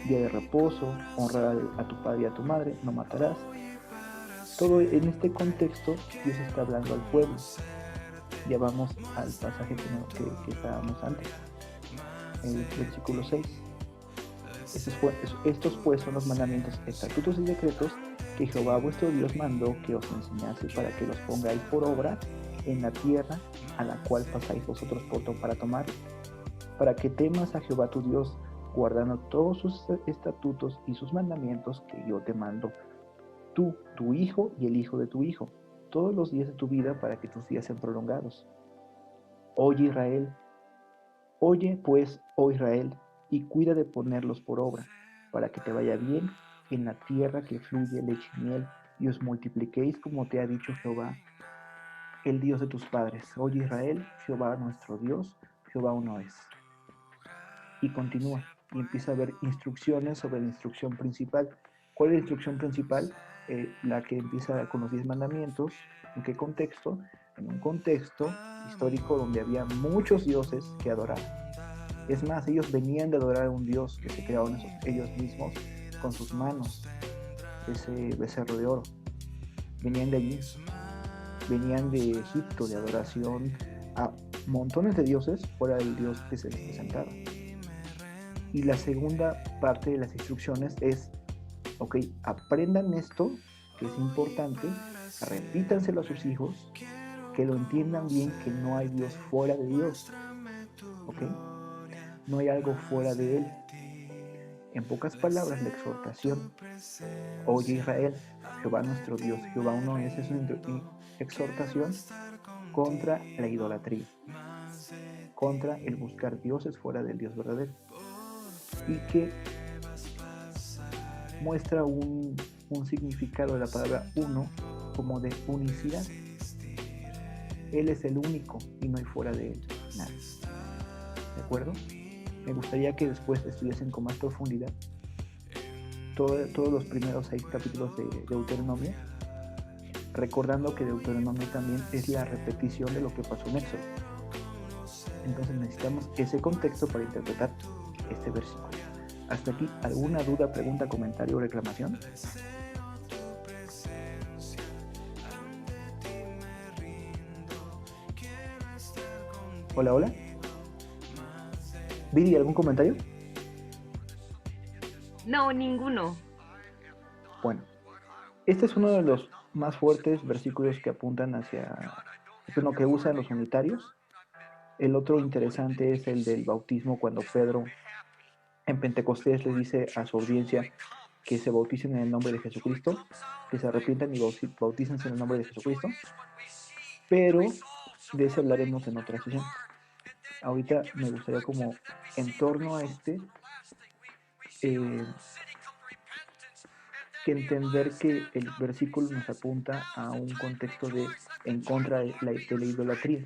Día de reposo, honrar a tu padre y a tu madre, no matarás. Todo en este contexto Dios está hablando al pueblo. Ya vamos al pasaje que estábamos antes, el versículo 6. Estos pues son los mandamientos, estatutos y decretos que Jehová vuestro Dios mandó que os enseñase para que los pongáis por obra en la tierra a la cual pasáis vosotros para tomar, para que temas a Jehová tu Dios, guardando todos sus estatutos y sus mandamientos que yo te mando, tú, tu hijo y el hijo de tu hijo, todos los días de tu vida, para que tus días sean prolongados. Oye pues, oh Israel, y cuida de ponerlos por obra, para que te vaya bien en la tierra que fluye leche y miel, y os multipliquéis como te ha dicho Jehová, el Dios de tus padres. Oye Israel, Jehová nuestro Dios, Jehová uno es. Y continúa, y empieza a haber instrucciones sobre la instrucción principal. ¿Cuál es la instrucción principal? la que empieza con los 10 mandamientos. ¿En qué contexto? En un contexto histórico donde había muchos dioses que adoraban. Es más, ellos venían de adorar a un dios que se crearon ellos mismos con sus manos, ese becerro de oro. Venían de allí, venían de Egipto, de adoración a montones de dioses fuera del dios que se les presentaba. Y la segunda parte de las instrucciones es, ok, aprendan esto, que es importante, repítanselo a sus hijos, que lo entiendan bien, que no hay Dios fuera de Dios, ok, no hay algo fuera de Él. En pocas palabras, la exhortación, oye Israel, Jehová nuestro Dios, Jehová uno es una exhortación contra la idolatría, contra el buscar dioses fuera del Dios verdadero, y que muestra un significado de la palabra uno como de unicidad. Él es el único y no hay fuera de él nada. ¿De acuerdo? Me gustaría que después estudiesen con más profundidad todos los primeros 6 capítulos de Deuteronomio, recordando que Deuteronomio también es la repetición de lo que pasó en Éxodo. Entonces necesitamos ese contexto para interpretar este versículo. Hasta aquí, ¿alguna duda, pregunta, comentario o reclamación? Hola, hola. Viri, ¿algún comentario? No, ninguno. Bueno, este es uno de los más fuertes versículos que apuntan hacia, es uno que usan los unitarios. El otro interesante es el del bautismo, cuando Pedro en Pentecostés les dice a su audiencia que se bauticen en el nombre de Jesucristo, que se arrepientan y bautícense en el nombre de Jesucristo, pero de eso hablaremos en otra sesión. Ahorita me gustaría como en torno a que entender que el versículo nos apunta a un contexto de en contra de la idolatría.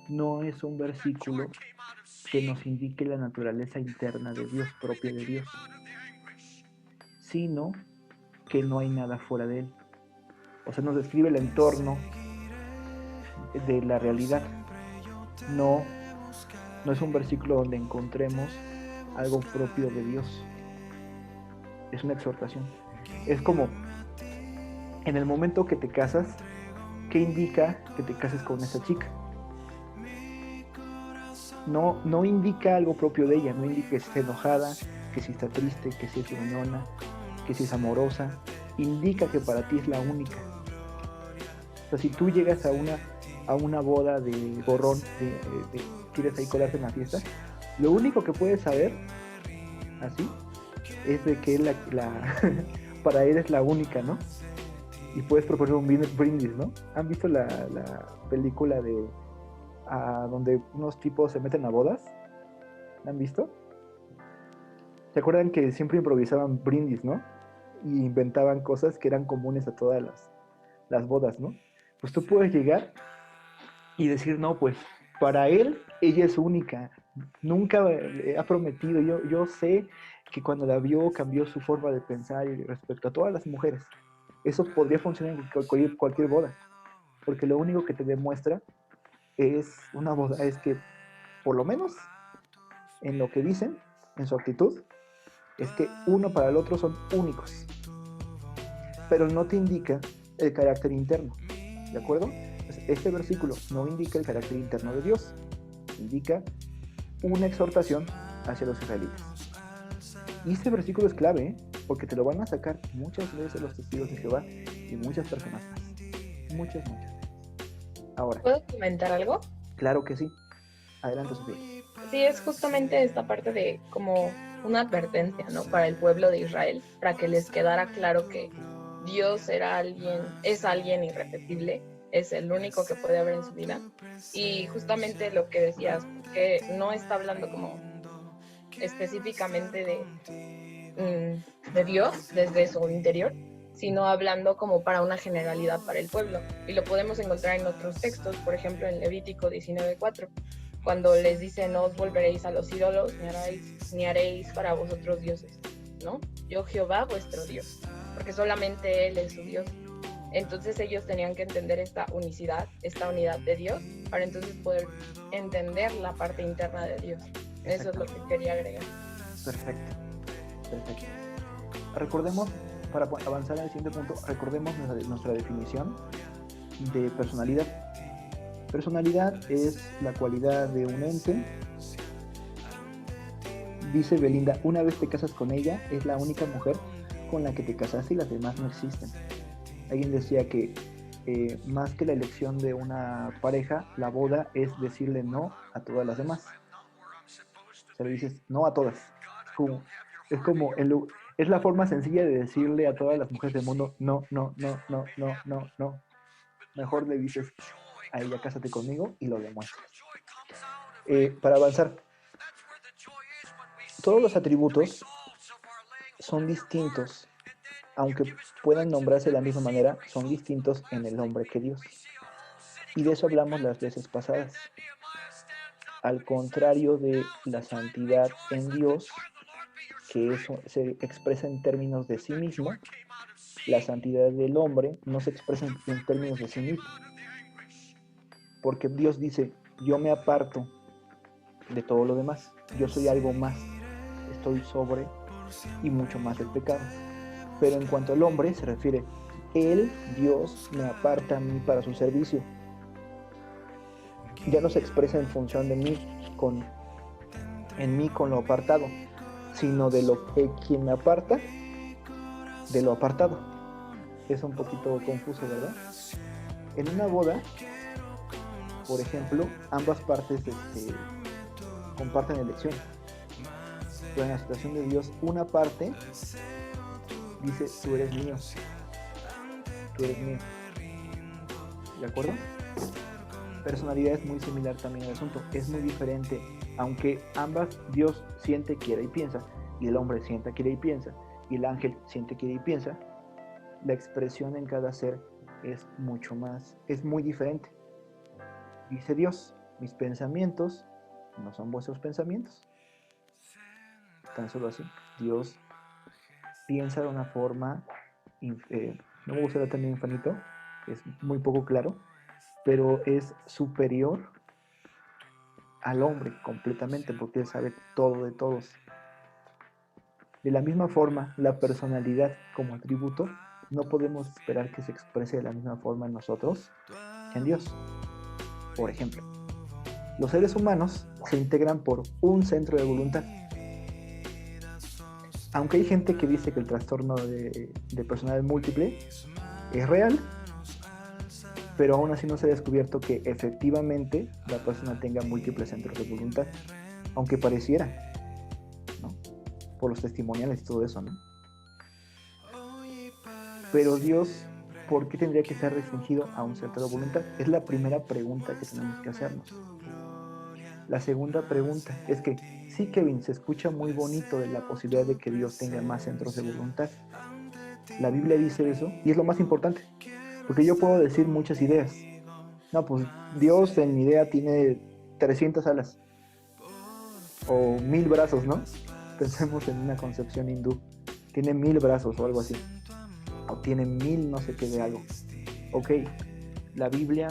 No es un versículo que nos indique la naturaleza interna de Dios, propia de Dios, sino que no hay nada fuera de él. O sea, nos describe el entorno de la realidad. No es un versículo donde encontremos algo propio de Dios. Es una exhortación. Es como en el momento que te casas, ¿qué indica que te cases con esa chica? No indica algo propio de ella, no indica que esté enojada, que si está triste, que si es gruñona, que si es amorosa. Indica que para ti es la única. O sea, si tú llegas a una boda de gorrón, quieres ahí colarte en la fiesta, lo único que puedes saber, así, es de que para él es la única, ¿no? Y puedes proponer un brindis, ¿no? ¿Han visto la película de donde unos tipos se meten a bodas? ¿La han visto? ¿Se acuerdan que siempre improvisaban brindis, ¿no? Y inventaban cosas que eran comunes a todas las bodas, ¿no? Pues tú puedes llegar y decir, no, pues para él, ella es única. Nunca ha prometido. Yo sé que cuando la vio cambió su forma de pensar respecto a todas las mujeres. Eso podría funcionar en cualquier boda, porque lo único que te demuestra es una boda, es que por lo menos en lo que dicen, en su actitud, es que uno para el otro son únicos, pero no te indica el carácter interno, ¿de acuerdo? Este versículo no indica el carácter interno de Dios, indica una exhortación hacia los israelitas. Y este versículo es clave, ¿eh? Porque te lo van a sacar muchas veces los testigos de Jehová y muchas personas más. Muchas. Ahora, ¿Puedo comentar algo? claro que sí. Adelante, Sofía. Sí, es justamente esta parte de como una advertencia, ¿no? Para el pueblo de Israel, para que les quedara claro que Dios es alguien irrepetible, es el único que puede haber en su vida. Y justamente lo que decías, que no está hablando como específicamente de Dios desde su interior, sino hablando como para una generalidad para el pueblo. Y lo podemos encontrar en otros textos, por ejemplo en Levítico 19:4, cuando les dice, no os volveréis a los ídolos, ni haréis para vosotros dioses, ¿no? Yo Jehová vuestro Dios. porque solamente Él es su Dios. Entonces ellos tenían que entender esta unicidad, esta unidad de Dios, para entonces poder entender la parte interna de Dios. Eso es lo que quería agregar. Perfecto. Recordemos, para avanzar al siguiente punto, recordemos nuestra definición de personalidad. Personalidad es la cualidad de un ente. Dice Belinda, una vez te casas con ella, es la única mujer con la que te casaste y las demás no existen. Alguien decía que más que la elección de una pareja, la boda es decirle no a todas las demás. O sea, le dices no a todas. Es la forma sencilla de decirle a todas las mujeres del mundo no. Mejor le dices a ella, cásate conmigo, y lo demuestras. Para avanzar, todos los atributos son distintos, aunque puedan nombrarse de la misma manera, son distintos en el hombre que Dios. Y de eso hablamos las veces pasadas. Al contrario de la santidad en Dios, que eso se expresa en términos de sí mismo, la santidad del hombre no se expresa en términos de sí mismo. Porque Dios dice, yo me aparto de todo lo demás, yo soy algo más, estoy sobre y mucho más del pecado. Pero en cuanto al hombre se refiere, Él, Dios, me aparta a mí para su servicio. Ya no se expresa en función de mí, en mí con lo apartado, sino de lo que quien me aparta de lo apartado. Es un poquito confuso, ¿verdad? En una boda, por ejemplo, ambas partes comparten elección. Pero en la situación de Dios, una parte dice, tú eres mío. ¿De acuerdo? Personalidad es muy similar también al asunto. Es muy diferente. Aunque ambas, Dios siente, quiere y piensa, y el hombre siente, quiere y piensa, y el ángel siente, quiere y piensa, la expresión en cada ser es muy diferente. Dice Dios, mis pensamientos no son vuestros pensamientos. Tan solo así. Dios piensa de una forma, no me gusta el término infinito, es muy poco claro, pero es superior al hombre completamente, porque Él sabe todo de todos. De la misma forma, la personalidad como atributo, no podemos esperar que se exprese de la misma forma en nosotros, en Dios. Por ejemplo, los seres humanos se integran por un centro de voluntad. Aunque hay gente que dice que el trastorno de personalidad múltiple es real, pero aún así no se ha descubierto que efectivamente la persona tenga múltiples centros de voluntad, aunque pareciera, ¿no? Por los testimoniales y todo eso, ¿no? Pero Dios, ¿por qué tendría que ser restringido a un centro de voluntad? Es la primera pregunta que tenemos que hacernos. La segunda pregunta es que, sí, Kevin, se escucha muy bonito de la posibilidad de que Dios tenga más centros de voluntad. La Biblia dice eso, y es lo más importante, porque yo puedo decir muchas ideas. No, pues Dios en mi idea tiene 300 alas, o 1000 brazos, ¿no? Pensemos en una concepción hindú, tiene 1000 brazos o algo así, o tiene 1000 no sé qué de algo. Ok, la Biblia,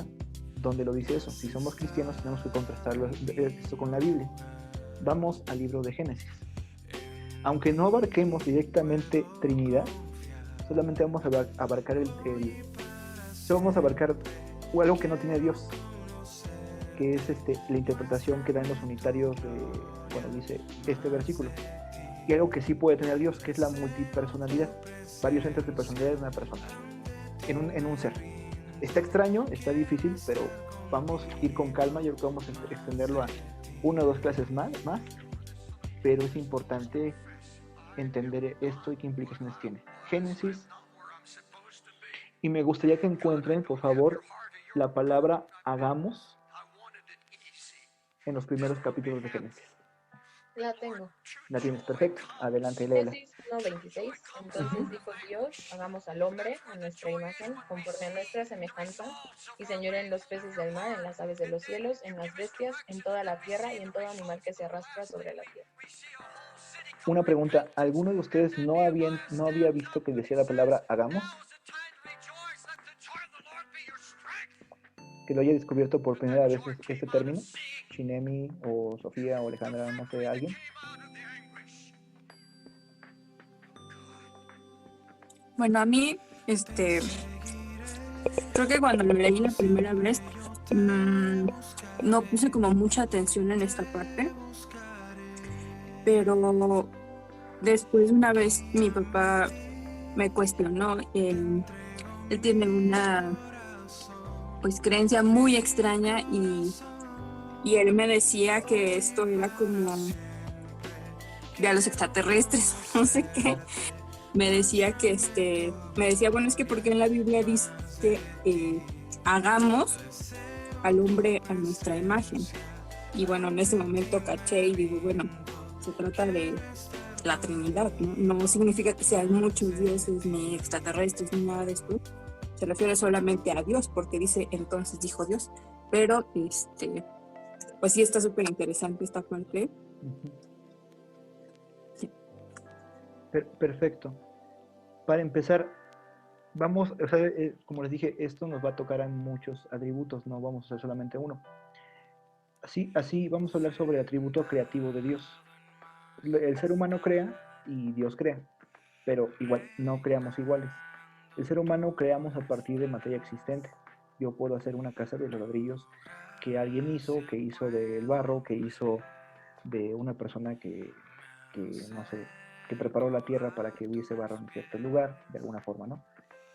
¿dónde lo dice eso? Si somos cristianos tenemos que contrastarlo esto con la Biblia. Vamos al libro de Génesis. Aunque no abarquemos directamente Trinidad, solamente vamos a abarcar vamos a abarcar algo que no tiene Dios, que es la interpretación que dan los unitarios dice este versículo, y algo que sí puede tener Dios, que es la multipersonalidad, varios centros de personalidad de una persona en un ser. Está extraño, está difícil, pero vamos a ir con calma. Yo creo que vamos a extenderlo a 1 o 2 clases más, pero es importante entender esto y qué implicaciones tiene. Génesis, y me gustaría que encuentren, por favor, la palabra hagamos en los primeros capítulos de Génesis. La tengo. La tienes, perfecto. Adelante, léela. Génesis 1:26. Entonces dijo Dios, hagamos al hombre a nuestra imagen, conforme a nuestra semejanza, y señore en los peces del mar, en las aves de los cielos, en las bestias, en toda la tierra y en todo animal que se arrastra sobre la tierra. Una pregunta, ¿alguno de ustedes no había visto que decía la palabra hagamos? ¿Que lo haya descubierto por primera vez este término? Shinemi o Sofía o Alejandra, no sé, ¿alguien? Bueno, a mí, creo que cuando lo leí la primera vez, no puse como mucha atención en esta parte, pero después una vez mi papá me cuestionó, él tiene una pues creencia muy extraña y él me decía que esto era como de los extraterrestres, no sé qué. Me decía bueno, es que porque en la Biblia dice hagamos al hombre a nuestra imagen. Y bueno, en ese momento caché y digo, bueno, se trata de la Trinidad, ¿no? No significa que sean muchos dioses ni extraterrestres ni nada de esto. Se refiere solamente a Dios, porque dice, entonces dijo Dios. Pero, pues sí está súper interesante esta parte. Sí. Perfecto. Para empezar, vamos, o sea, como les dije, esto nos va a tocar a muchos atributos, no vamos a hacer solamente uno. Así vamos a hablar sobre el atributo creativo de Dios. El ser humano crea y Dios crea, pero igual no creamos iguales. El ser humano creamos a partir de materia existente. Yo puedo hacer una casa de los ladrillos que alguien hizo, que hizo del barro, que hizo de una persona que no sé, que preparó la tierra para que hubiese barro en cierto lugar, de alguna forma, ¿no?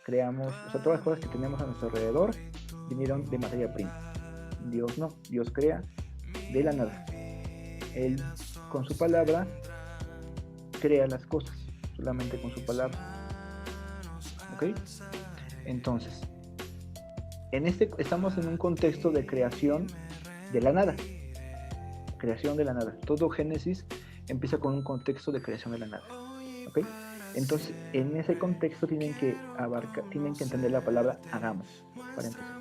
Creamos, o sea, todas las cosas que tenemos a nuestro alrededor vinieron de materia prima. Dios no, Dios crea de la nada. Él, con su palabra, crea las cosas, solamente con su palabra. ¿Ok? Entonces, estamos en un contexto de creación de la nada. Creación de la nada. Todo Génesis empieza con un contexto de creación de la nada. ¿Ok? Entonces, en ese contexto tienen que entender la palabra hagamos, para empezar.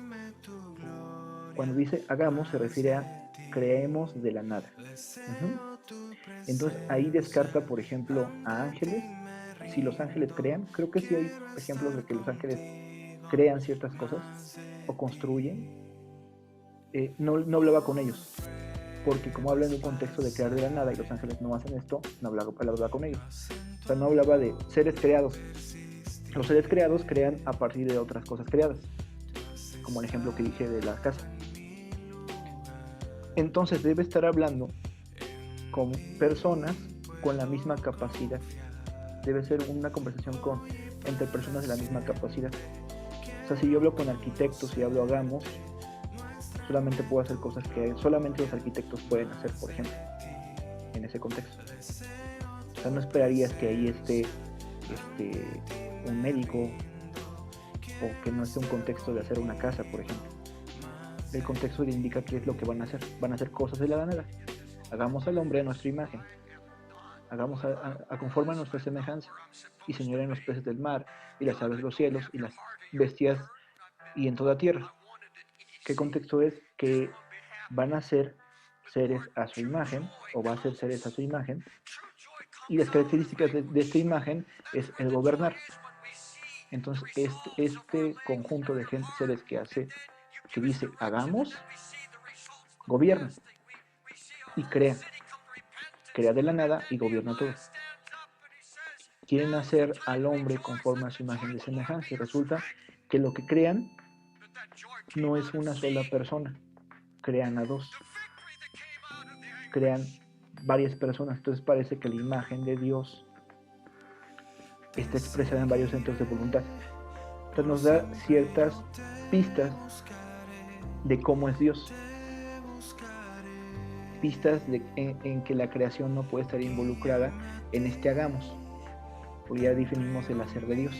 Cuando dice hagamos, se refiere a creemos de la nada. Entonces, ahí descarta, por ejemplo, a ángeles. Si los ángeles crean, creo que sí hay ejemplos de que los ángeles crean ciertas cosas o construyen. No hablaba con ellos, porque como habla en un contexto de crear de la nada y los ángeles no hacen esto, no hablaba con ellos. O sea, no hablaba de seres creados. Los seres creados crean a partir de otras cosas creadas, como el ejemplo que dije de la casa. Entonces debe estar hablando con personas con la misma capacidad. Debe ser una conversación entre personas de la misma capacidad. O sea, si yo hablo con arquitectos y hablo hagamos, solamente puedo hacer cosas que solamente los arquitectos pueden hacer, por ejemplo, en ese contexto. O sea, no esperarías que ahí esté un médico o que no esté un contexto de hacer una casa, por ejemplo. El contexto le indica qué es lo que van a hacer. Van a hacer cosas de la nada. Hagamos al hombre a nuestra imagen. Hagamos a conforme a nuestra semejanza. Y señoren los peces del mar, y las aves de los cielos, y las bestias, y en toda tierra. ¿Qué contexto es? Que van a ser seres a su imagen, o va a ser seres a su imagen, y las características de esta imagen es el gobernar. Entonces, este conjunto de seres que dice hagamos, gobierna y crea de la nada y gobierna todo. Quieren hacer al hombre conforme a su imagen de semejanza y resulta que lo que crean no es una sola persona, crean a dos, crean varias personas. Entonces parece que la imagen de Dios está expresada en varios centros de voluntad. Entonces nos da ciertas pistas de cómo es Dios, pistas en que la creación no puede estar involucrada en este hagamos, porque ya definimos el hacer de Dios.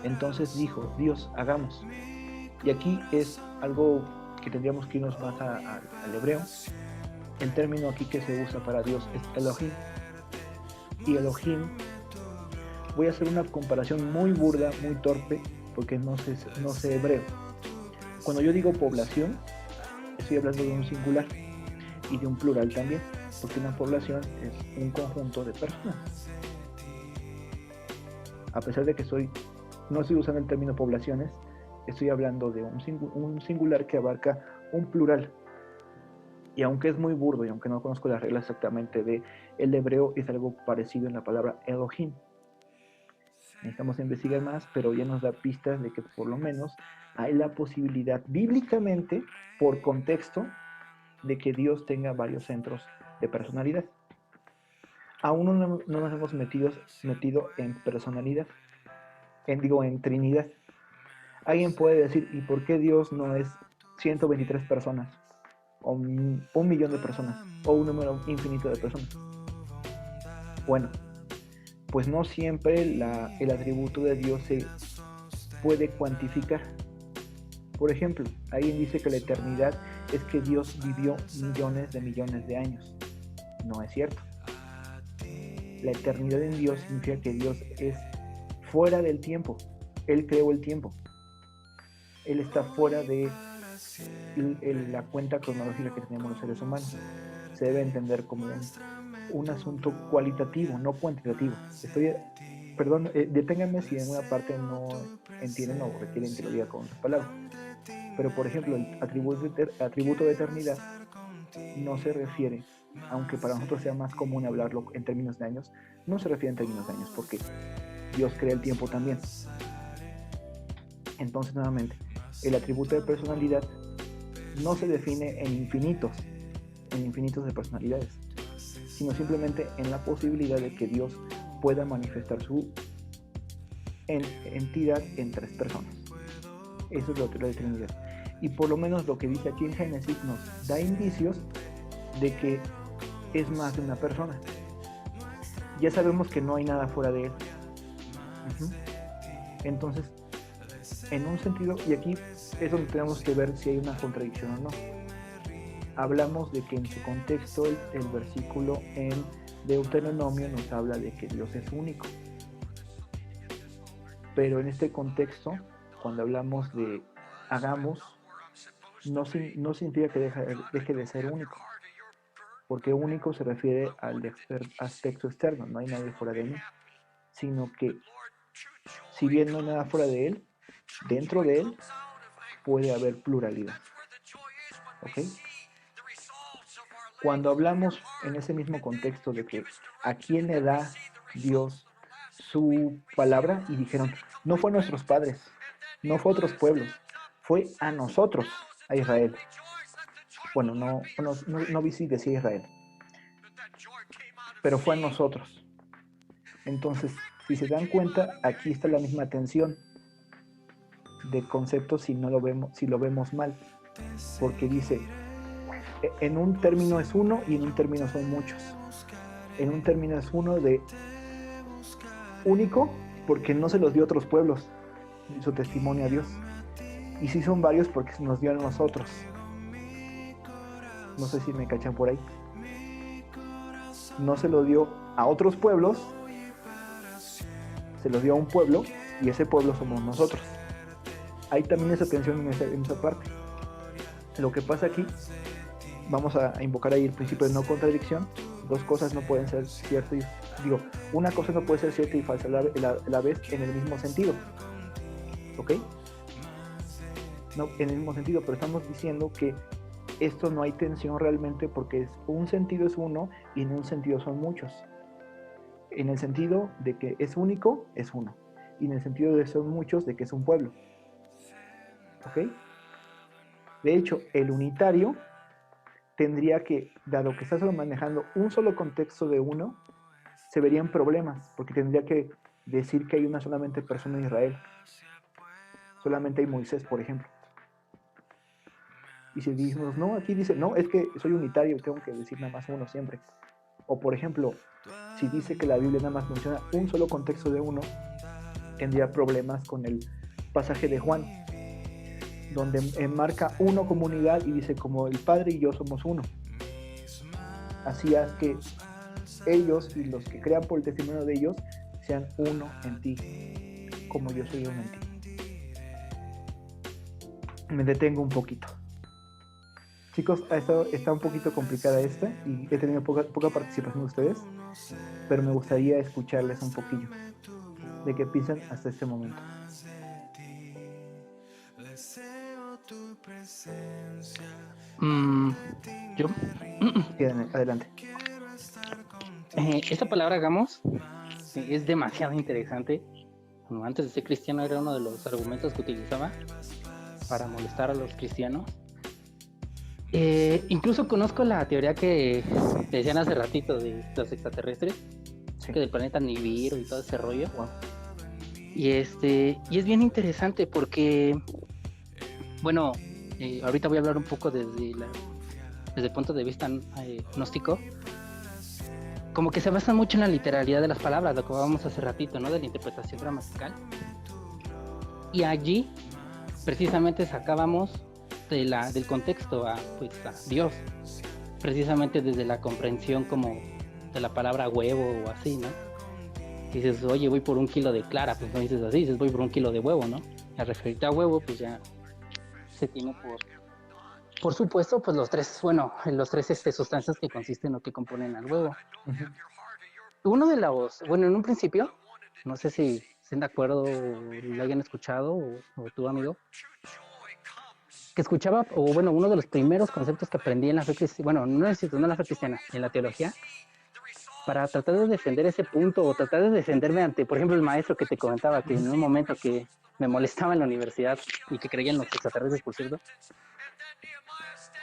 Entonces dijo Dios, hagamos. Y aquí es algo que tendríamos que irnos más al hebreo. El término aquí que se usa para Dios es Elohim. Y Elohim, voy a hacer una comparación muy burda, muy torpe, porque no sé hebreo. Cuando yo digo población, estoy hablando de un singular y de un plural también. porque una población es un conjunto de personas. A pesar de que no estoy usando el término poblaciones, estoy hablando de un singular que abarca un plural. Y aunque es muy burdo y aunque no conozco las reglas exactamente del hebreo, es algo parecido en la palabra Elohim. Necesitamos investigar más, pero ya nos da pistas de que por lo menos hay la posibilidad bíblicamente, por contexto, de que Dios tenga varios centros de personalidad. Aún no nos hemos metido en personalidad, en Trinidad. Alguien puede decir, ¿y por qué Dios no es 123 personas? O 1.000.000 de personas, o un número infinito de personas. Bueno, pues no siempre el atributo de Dios se puede cuantificar. Por ejemplo, alguien dice que la eternidad es que Dios vivió millones de años. No es cierto. La eternidad en Dios significa que Dios es fuera del tiempo. Él creó el tiempo. Él está fuera de la cuenta cronológica que tenemos los seres humanos. Se debe entender como un asunto cualitativo, no cuantitativo. Deténganme si en una parte no entienden o requieren que lo diga con otras palabras. Pero por ejemplo, el atributo de eternidad no se refiere, aunque para nosotros sea más común hablarlo en términos de años, no se refiere en términos de años, porque Dios crea el tiempo también. Entonces, nuevamente, el atributo de personalidad no se define en infinitos de personalidades, sino simplemente en la posibilidad de que Dios pueda manifestar su entidad en 3 personas. Eso es lo que es la Trinidad. Y por lo menos lo que dice aquí en Génesis nos da indicios de que es más de una persona. Ya sabemos que no hay nada fuera de él. Entonces, en un sentido, y aquí es donde tenemos que ver si hay una contradicción o no. Hablamos de que en su contexto el versículo en Deuteronomio nos habla de que Dios es único. Pero en este contexto, cuando hablamos de hagamos, no significa que deje de ser único. Porque único se refiere al aspecto externo, no hay nadie fuera de mí. Sino que, si bien no hay nada fuera de él, dentro de él puede haber pluralidad. ¿Ok? Cuando hablamos en ese mismo contexto de que a quién le da Dios su palabra, y dijeron, no fue a nuestros padres, no fue a otros pueblos, fue a nosotros, a Israel. Bueno, no vi si decía Israel, pero fue a nosotros. Entonces, si se dan cuenta, aquí está la misma tensión de conceptos si lo vemos mal, porque dice, en un término es uno y en un término son muchos. En un término es uno de único porque no se los dio a otros pueblos, hizo testimonio a Dios. Y sí son varios porque se nos dio a nosotros. No sé si me cachan por ahí. No se lo dio a otros pueblos, se lo dio a un pueblo y ese pueblo somos nosotros. Hay también esa tensión en esa parte. Lo que pasa aquí, vamos a invocar ahí el principio de no contradicción. Dos cosas no pueden ser ciertas una cosa no puede ser cierta y falsa a la vez en el mismo sentido. ¿Ok? No, en el mismo sentido, pero estamos diciendo que esto no hay tensión realmente porque un sentido es uno y en un sentido son muchos. En el sentido de que es único, es uno. Y en el sentido de son muchos, de que es un pueblo. ¿Ok? De hecho, el unitario tendría que, dado que está solo manejando un solo contexto de uno, se verían problemas, porque tendría que decir que hay una solamente persona en Israel. Solamente hay Moisés, por ejemplo. Y si decimos, no, aquí dice, no, es que soy unitario, tengo que decir nada más uno siempre. O por ejemplo, si dice que la Biblia nada más menciona un solo contexto de uno, tendría problemas con el pasaje de Juan, donde enmarca uno como unidad y dice como el Padre y yo somos uno. Así es que ellos y los que crean por el testimonio de ellos sean uno en ti, como yo soy uno en ti. Me detengo un poquito. Chicos, está un poquito complicada esta y he tenido poca participación de ustedes, pero me gustaría escucharles un poquillo de qué piensan hasta este momento. ¿Yo? Sí, adelante. Esta palabra hagamos es demasiado interesante. Bueno, antes de ser cristiano era uno de los argumentos que utilizaba para molestar a los cristianos. Incluso conozco la teoría que decían hace ratito de los extraterrestres, Sí. que del planeta Nibiru y todo ese rollo. Wow. Y es bien interesante porque, bueno, ahorita voy a hablar un poco desde el punto de vista gnóstico. Como que se basa mucho en la literalidad de las palabras, lo que hablábamos hace ratito, ¿no? De la interpretación gramatical. Y allí, precisamente, sacábamos del contexto a Dios. Precisamente desde la comprensión como de la palabra huevo o así, ¿no? Dices, oye, voy por 1 kilo de clara, pues no dices así, dices, voy por 1 kilo de huevo, ¿no? Al referirte a huevo, pues ya se tiene por supuesto, pues los tres sustancias que consisten o que componen al huevo. Uno de los, bueno, en un principio, no sé si estén de acuerdo o lo hayan escuchado, o tu amigo, que escuchaba, o bueno, uno de los primeros conceptos que aprendí en la fe cristiana, bueno, no en la fe cristiana, en la teología, para tratar de defender ese punto, o tratar de defenderme ante, por ejemplo, el maestro que te comentaba, que en un momento que me molestaba en la universidad y que creía en los extraterrestres, por cierto,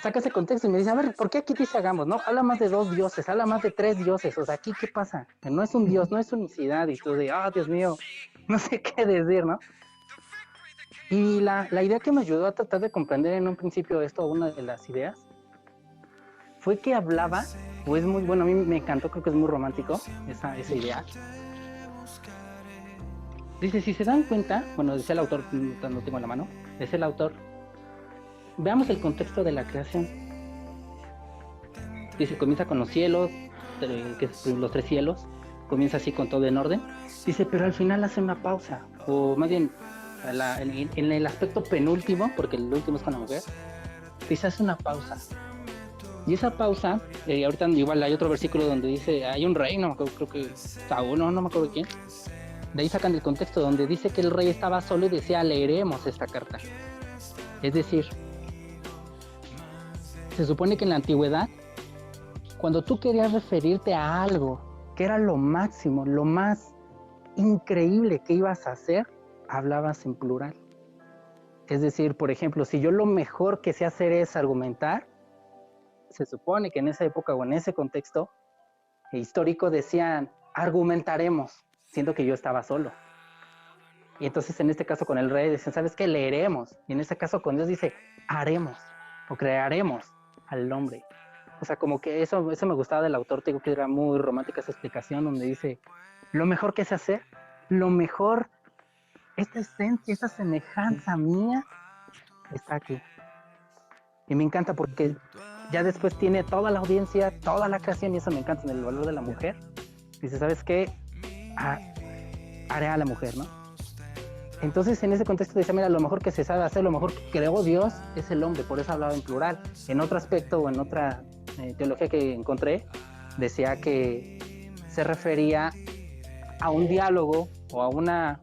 saca ese contexto y me dice, a ver, ¿por qué aquí dice hagamos? No, habla más de 2 dioses, habla más de 3 dioses, o sea, ¿aquí qué pasa? Que no es un dios, no es unicidad, y tú de, Dios mío, no sé qué decir, ¿no? Y la idea que me ayudó a tratar de comprender en un principio esto, una de las ideas, fue que hablaba, pues muy bueno, a mí me encantó, creo que es muy romántico esa idea. Dice, si se dan cuenta, bueno, dice el autor, no tengo en la mano, es el autor, veamos el contexto de la creación. Dice, comienza con los cielos, que son los 3 cielos, comienza así con todo en orden. Dice, pero al final hace una pausa, o más bien, en el aspecto penúltimo, porque el último es con la mujer, dice, hace una pausa. Y esa pausa, ahorita igual hay otro versículo donde dice, hay un rey, no me acuerdo, creo que Saúl, no me acuerdo quién. De ahí sacan el contexto donde dice que el rey estaba solo y decía, leeremos esta carta. Es decir, se supone que en la antigüedad, cuando tú querías referirte a algo que era lo máximo, lo más increíble que ibas a hacer, hablabas en plural. Es decir, por ejemplo, si yo lo mejor que sé hacer es argumentar, se supone que en esa época o en ese contexto histórico decían, argumentaremos, siendo que yo estaba solo. Y entonces en este caso con el rey dicen, ¿sabes qué? Leeremos. Y en este caso con Dios dice, haremos o crearemos al hombre. O sea, como que eso me gustaba del autor, te digo que era muy romántica esa explicación donde dice, lo mejor que sé hacer, lo mejor, esta esencia, esta semejanza mía está aquí. Y me encanta porque ya después tiene toda la audiencia, toda la creación, y eso me encanta en el valor de la mujer. Dice, ¿sabes qué? Haré a la mujer, ¿no? Entonces en ese contexto dice, mira, lo mejor que se sabe hacer, lo mejor que creó Dios es el hombre, por eso hablaba en plural. En otro aspecto o en otra teología que encontré, decía que se refería a un diálogo o a una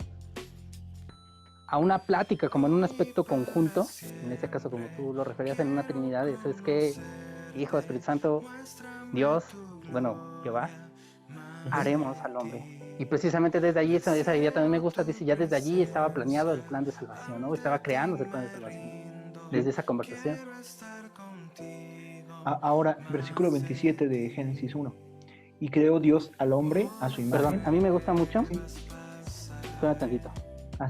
plática, como en un aspecto conjunto, en este caso como tú lo referías en una trinidad, eso es que Hijo, Espíritu Santo, Dios, bueno, Jehová, haremos al hombre. Y precisamente desde allí, esa idea también me gusta, dice, ya desde allí estaba planeado el plan de salvación, ¿no? Estaba creándose el plan de salvación, desde esa conversación. Ahora, versículo 27 de Génesis 1. Y creó Dios al hombre a su imagen. Perdón, a mí me gusta mucho. Sí. Espera tantito.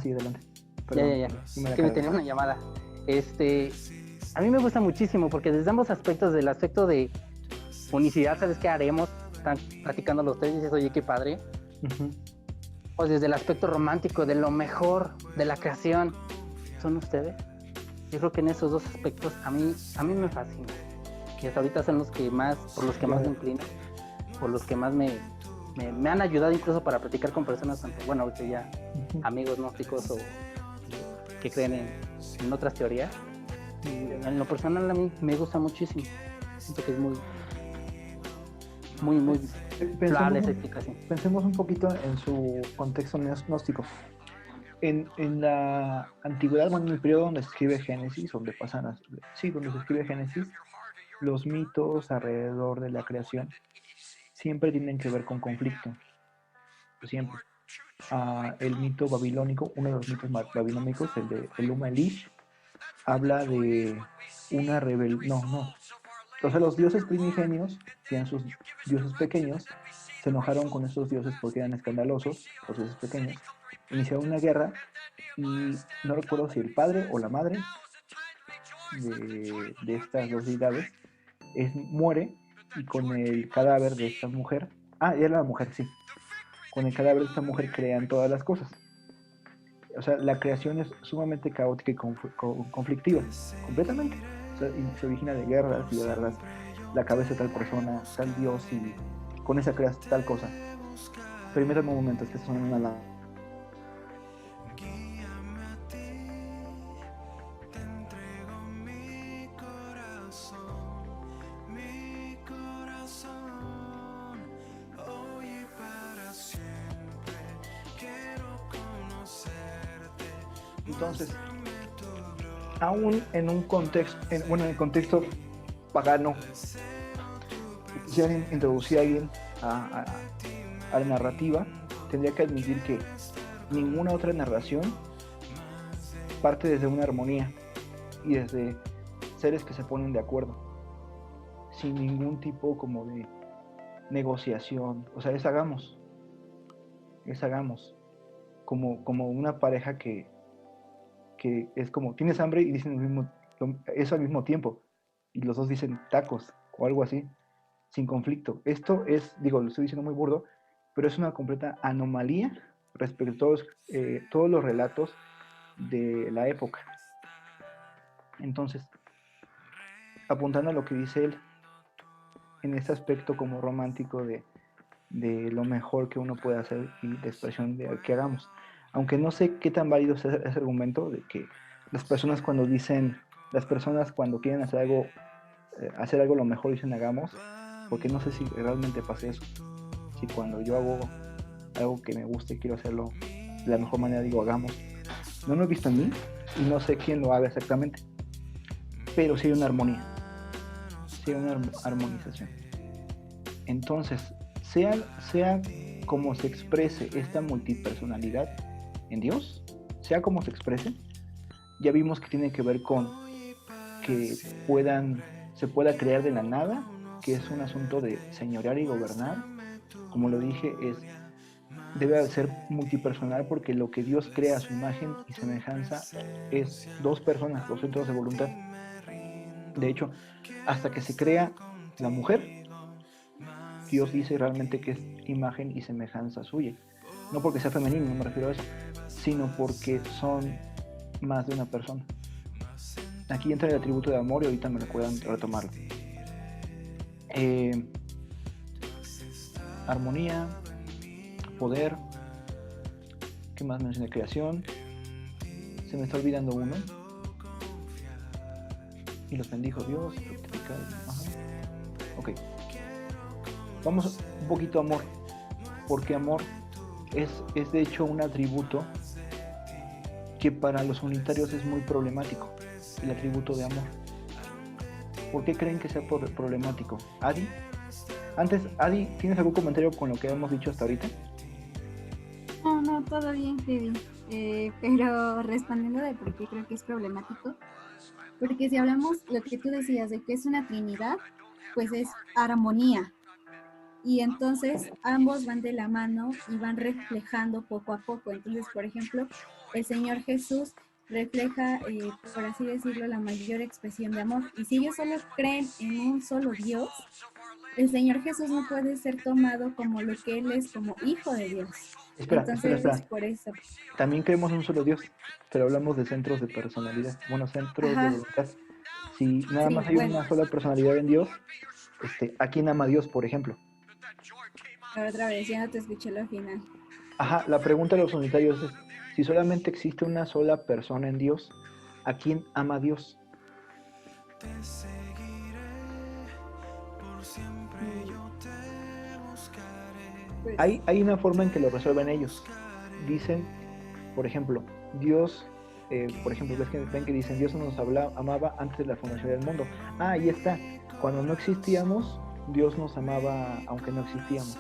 Sí, adelante. Perdón, ya. Es que me tenía una llamada. A mí me gusta muchísimo porque desde ambos aspectos, del aspecto de unicidad, ¿sabes qué haremos? Están platicando los tres y dices, oye, qué padre. Uh-huh. O desde el aspecto romántico, de lo mejor de la creación, son ustedes. Yo creo que en esos dos aspectos a mí me fascina. Y hasta ahorita son los que más, por los que más me inclino, por los que más me han ayudado incluso para platicar con personas, bueno, ahorita ya amigos gnósticos o que creen en otras teorías. Y en lo personal a mí me gusta muchísimo. Siento que es muy loable Pensemos, esa explicación. pensemos un poquito en su contexto gnóstico. En la antigüedad, bueno, en el periodo donde se escribe Génesis, donde se escribe Génesis, los mitos alrededor de la creación siempre tienen que ver con conflicto. Siempre. El mito babilónico, uno de los mitos babilónicos, el de Enuma Elish, habla de una rebelión. O sea, los dioses primigenios, que eran sus dioses pequeños, se enojaron con esos dioses porque eran escandalosos, los dioses pequeños, iniciaron una guerra y no recuerdo si el padre o la madre de estas dos deidades muere, y con el cadáver de esta mujer, era la mujer, sí, con el cadáver de esta mujer crean todas las cosas. O sea, la creación es sumamente caótica y conflictiva, completamente. O sea, y se origina de guerras y agarras la cabeza de tal persona, tal dios, y con esa creas tal cosa. Permítame un momento, es que son una alarma. Entonces, aún en un contexto, en el contexto pagano, quisieran introducir a alguien a la narrativa, tendría que admitir que ninguna otra narración parte desde una armonía y desde seres que se ponen de acuerdo, sin ningún tipo como de negociación. O sea, es hagamos, como una pareja que es como, tienes hambre, y dicen eso al mismo tiempo, y los dos dicen tacos o algo así, sin conflicto. Esto es, lo estoy diciendo muy burdo, pero es una completa anomalía respecto a todos los relatos de la época. Entonces, apuntando a lo que dice él, en este aspecto como romántico de lo mejor que uno puede hacer y de expresión de que hagamos. Aunque no sé qué tan válido es ese argumento de que las personas cuando quieren hacer algo lo mejor, dicen hagamos, porque no sé si realmente pasa eso. Si cuando yo hago algo que me guste y quiero hacerlo de la mejor manera, digo hagamos. No lo he visto en mí y no sé quién lo haga exactamente, pero sí hay una armonía, sí hay una armonización. Entonces, sea como se exprese esta multipersonalidad en Dios, sea como se exprese, ya vimos que tiene que ver con que se pueda crear de la nada, que es un asunto de señorear y gobernar. Como lo dije, debe ser multipersonal, porque lo que Dios crea a su imagen y semejanza es dos personas, dos centros de voluntad. De hecho, hasta que se crea la mujer, Dios dice realmente que es imagen y semejanza suya. No porque sea femenino, no me refiero a eso, sino porque son más de una persona. Aquí entra el atributo de amor y ahorita me recuerdan retomarlo. Armonía, poder, ¿qué más mencioné? Creación. Se me está olvidando uno. Y los bendijo Dios. Ok. Vamos un poquito a amor, porque amor es de hecho un atributo que para los unitarios es muy problemático, el atributo de amor. ¿Por qué creen que sea problemático? Adi, ¿tienes algún comentario con lo que hemos dicho hasta ahorita? No, todo bien, Kevin. Pero respondiendo de por qué creo que es problemático, porque si hablamos lo que tú decías de que es una trinidad, pues es armonía. Y entonces ambos van de la mano y van reflejando poco a poco. Entonces, por ejemplo, el Señor Jesús refleja, por así decirlo, la mayor expresión de amor. Y si ellos solo creen en un solo Dios, el Señor Jesús no puede ser tomado como lo que Él es, como hijo de Dios. Entonces, es por eso. También creemos en un solo Dios, pero hablamos de centros de personalidad. Bueno, centros de voluntad. Si nada más hay una sola personalidad en Dios, ¿a quién ama Dios, por ejemplo? Pero otra vez, ya no te escuché lo final. La pregunta de los unitarios es, si solamente existe una sola persona en Dios, ¿a quién ama Dios? Pues, Hay una forma en que lo resuelven ellos. Dicen, por ejemplo, Dios, por ejemplo, ven que dicen, Dios nos amaba antes de la fundación del mundo. Ah, ahí está. Cuando no existíamos, Dios nos amaba aunque no existíamos.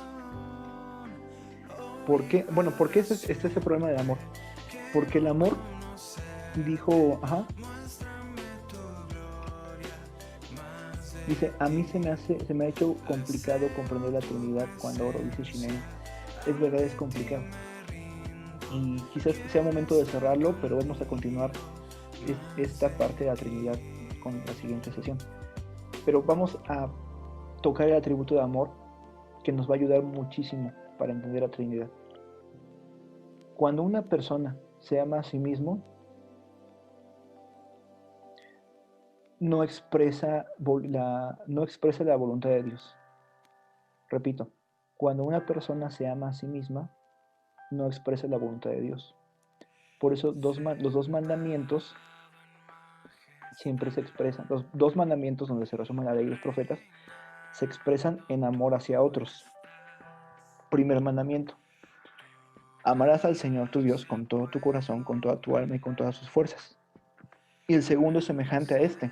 ¿Por qué? Bueno, ¿por qué este es el problema del amor? Porque el amor dijo, dice, a mí se me ha hecho complicado comprender la Trinidad cuando oro, dice Shinei. Es verdad, es complicado. Y quizás sea momento de cerrarlo, pero vamos a continuar esta parte de la Trinidad con la siguiente sesión. Pero vamos a tocar el atributo de amor que nos va a ayudar muchísimo para entender la Trinidad. Cuando una persona se ama a sí mismo, no expresa la voluntad de Dios. Repito, cuando una persona se ama a sí misma, no expresa la voluntad de Dios. Por eso los dos mandamientos siempre se expresan. Los dos mandamientos donde se resumen la ley y los profetas se expresan en amor hacia otros. Primer mandamiento: amarás al Señor tu Dios con todo tu corazón, con toda tu alma y con todas sus fuerzas. Y el segundo es semejante a este: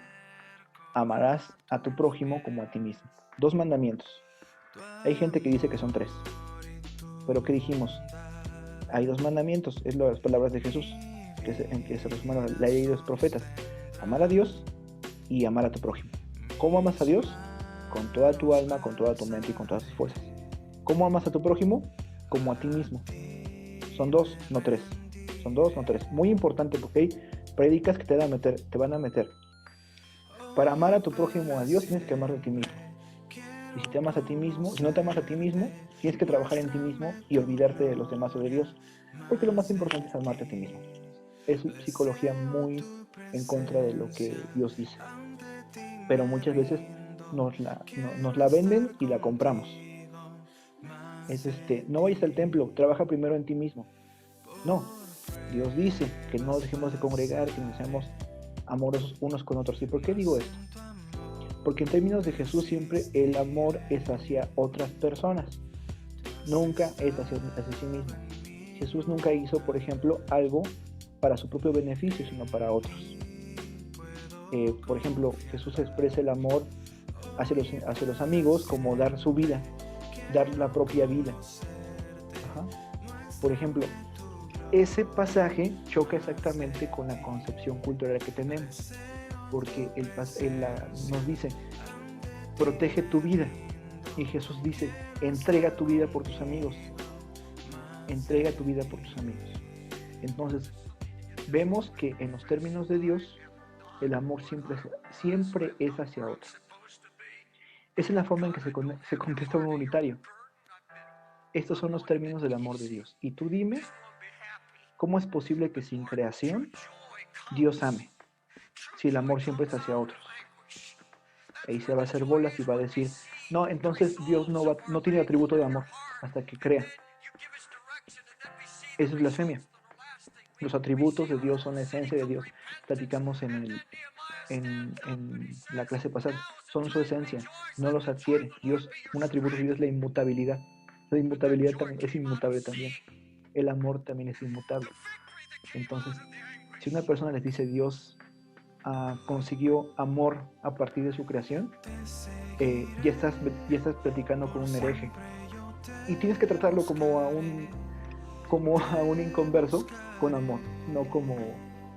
amarás a tu prójimo como a ti mismo. Dos mandamientos. Hay gente que dice que son tres. Pero ¿qué dijimos? Hay dos mandamientos, es las palabras de Jesús, en que se resumen la ley y los profetas: amar a Dios y amar a tu prójimo. ¿Cómo amas a Dios? Con toda tu alma, con toda tu mente y con todas tus fuerzas. ¿Cómo amas a tu prójimo? Como a ti mismo. Son dos, no tres. Son dos, no tres. Muy importante, porque hay prédicas que te van a meter. Para amar a tu prójimo, a Dios, tienes que amar a ti mismo. Y si te amas a ti mismo, si no te amas a ti mismo, tienes que trabajar en ti mismo y olvidarte de los demás o de Dios. Porque lo más importante es amarte a ti mismo. Es psicología muy en contra de lo que Dios dice. Pero muchas veces nos la venden y la compramos. Es no vayas al templo, trabaja primero en ti mismo. No, Dios dice que no dejemos de congregar, que nos seamos amorosos unos con otros. ¿Y por qué digo esto? Porque en términos de Jesús siempre el amor es hacia otras personas, nunca es hacia sí mismo. Jesús nunca hizo, por ejemplo, algo para su propio beneficio, sino para otros. Por ejemplo, Jesús expresa el amor hacia los amigos como dar su vida, dar la propia vida. Por ejemplo, ese pasaje choca exactamente con la concepción cultural que tenemos, porque nos dice, protege tu vida, y Jesús dice, entrega tu vida por tus amigos. Entrega tu vida por tus amigos. Entonces, vemos que en los términos de Dios, el amor siempre es hacia otro. Esa es la forma en que se contesta un unitario. Estos son los términos del amor de Dios. Y tú dime, ¿cómo es posible que sin creación Dios ame? Si el amor siempre es hacia otros. Ahí se va a hacer bolas y va a decir, no, entonces Dios no tiene atributo de amor hasta que crea. Eso es blasfemia. Los atributos de Dios son la esencia de Dios. Platicamos en la clase pasada. Son su esencia, no los adquiere. Dios, un atributo de Dios es la inmutabilidad. La inmutabilidad también es inmutable también. El amor también es inmutable. Entonces, si una persona les dice Dios consiguió amor a partir de su creación, ya estás platicando con un hereje. Y tienes que tratarlo como a un inconverso con amor, no como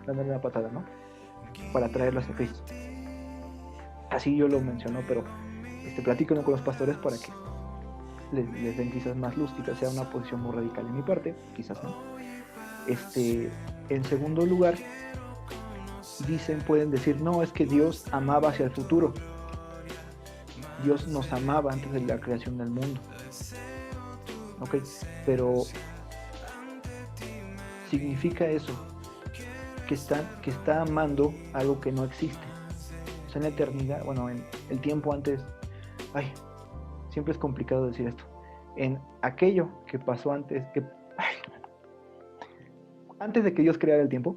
dándole una patada, ¿no? Para traerlo hacia Cristo. Así yo lo menciono, pero platico con los pastores para que les den quizás más luz, quizás sea una posición muy radical de mi parte, quizás no. En segundo lugar, pueden decir, no, es que Dios amaba hacia el futuro. Dios nos amaba antes de la creación del mundo. Ok, pero ¿significa eso que está amando algo que no existe? O sea, en la eternidad, bueno, en el tiempo antes, siempre es complicado decir esto, en aquello que pasó antes de que Dios creara el tiempo.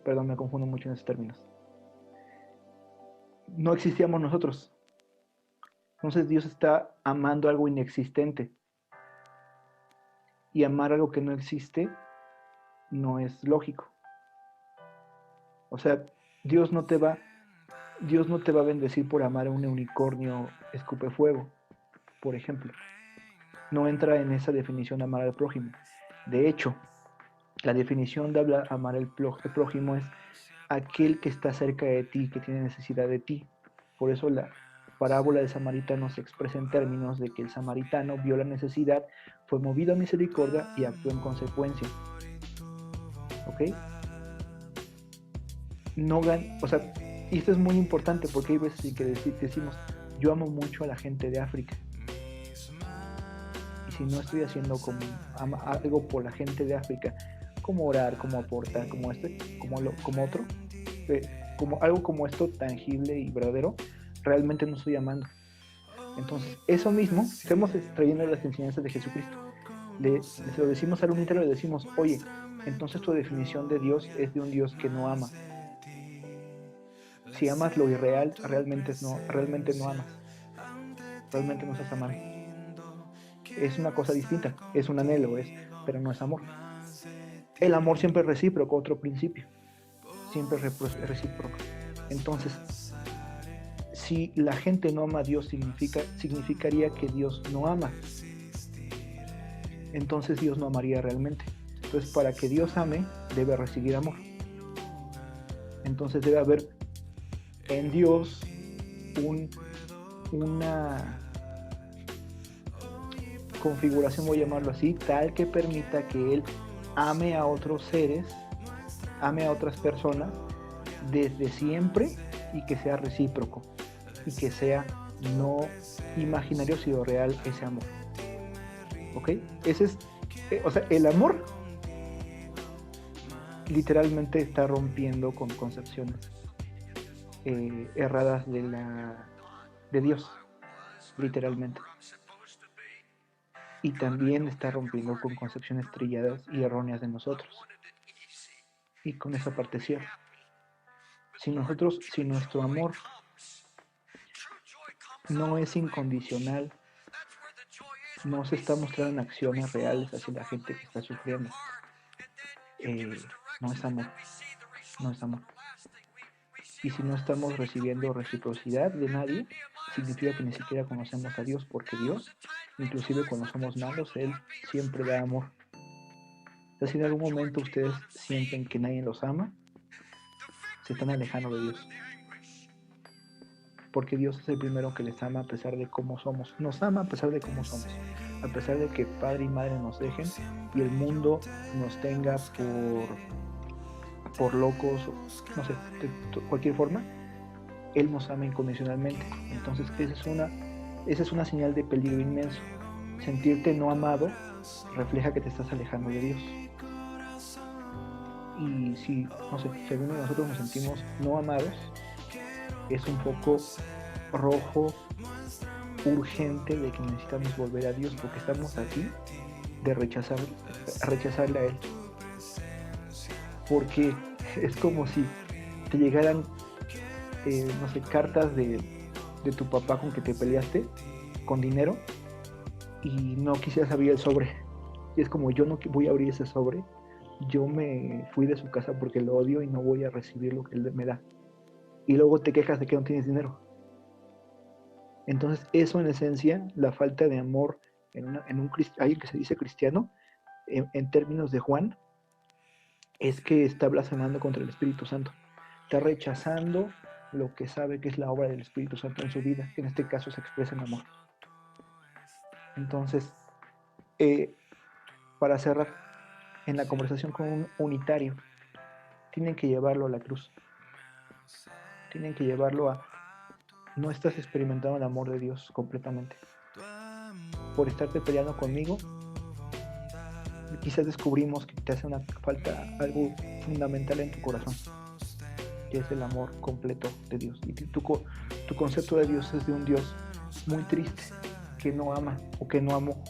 Perdón, me confundo mucho en esos términos. no existíamos nosotros. Entonces Dios está amando algo inexistente. Y amar algo que no existe no es lógico. O sea, Dios no te va a bendecir por amar a un unicornio escupefuego, por ejemplo. No entra en esa definición amar al prójimo. De hecho, la definición de amar al prójimo es aquel que está cerca de ti, que tiene necesidad de ti. Por eso la parábola del samaritano se expresa en términos de que el samaritano vio la necesidad, fue movido a misericordia y actuó en consecuencia. ¿Ok? O sea, y esto es muy importante porque hay veces en que decimos, yo amo mucho a la gente de África. Y si no estoy haciendo algo por la gente de África, como orar, como aportar, como otro, como algo como esto tangible y verdadero, realmente no estoy amando. Entonces, eso mismo, estamos extrayendo las enseñanzas de Jesucristo. Se lo decimos al unitario, le decimos, oye, entonces tu definición de Dios es de un Dios que no ama. Si amas lo irreal, realmente no amas. Realmente no estás amando. Es una cosa distinta, es un anhelo, pero no es amor. El amor siempre es recíproco, otro principio. Siempre es recíproco. Entonces, si la gente no ama a Dios, significaría que Dios no ama. Entonces Dios no amaría realmente. Entonces, para que Dios ame, debe recibir amor. Entonces debe haber en Dios una configuración, voy a llamarlo así, tal que permita que Él ame a otros seres, ame a otras personas desde siempre y que sea recíproco y que sea no imaginario sino real ese amor. ¿Ok? Ese es, o sea, el amor literalmente está rompiendo con concepciones erradas de Dios, literalmente. Y también está rompiendo con concepciones trilladas y erróneas de nosotros. Y con esa parte cierta. Si nuestro amor no es incondicional, no se está mostrando en acciones reales hacia la gente que está sufriendo, no es amor. No es amor. Y si no estamos recibiendo reciprocidad de nadie, significa que ni siquiera conocemos a Dios, porque Dios, inclusive cuando somos malos, Él siempre da amor. Entonces, si en algún momento ustedes sienten que nadie los ama, se están alejando de Dios. Porque Dios es el primero que les ama a pesar de cómo somos. Nos ama a pesar de cómo somos. A pesar de que padre y madre nos dejen y el mundo nos tenga por locos, no sé, de cualquier forma, Él nos ama incondicionalmente. Entonces esa es una señal de peligro inmenso. Sentirte no amado refleja que te estás alejando de Dios. Y si, no sé, si alguno de nosotros nos sentimos no amados, es un poco rojo, urgente de que necesitamos volver a Dios, porque estamos aquí de rechazarle a Él. Porque es como si te llegaran, no sé, cartas de tu papá con que te peleaste con dinero y no quisieras abrir el sobre. Y es como, yo no voy a abrir ese sobre, yo me fui de su casa porque lo odio y no voy a recibir lo que él me da. Y luego te quejas de que no tienes dinero. Entonces eso en esencia, la falta de amor en alguien que se dice cristiano, en términos de Juan, es que está blasfemando contra el Espíritu Santo. Está rechazando lo que sabe que es la obra del Espíritu Santo en su vida, que en este caso se expresa en amor. Entonces, para cerrar, en la conversación con un unitario, tienen que llevarlo a la cruz. Tienen que llevarlo a, no estás experimentando el amor de Dios completamente. Por estarte peleando conmigo, quizás descubrimos que te hace una falta algo fundamental en tu corazón, que es el amor completo de Dios. Y tu concepto de Dios es de un Dios muy triste, que no ama, o que no amó,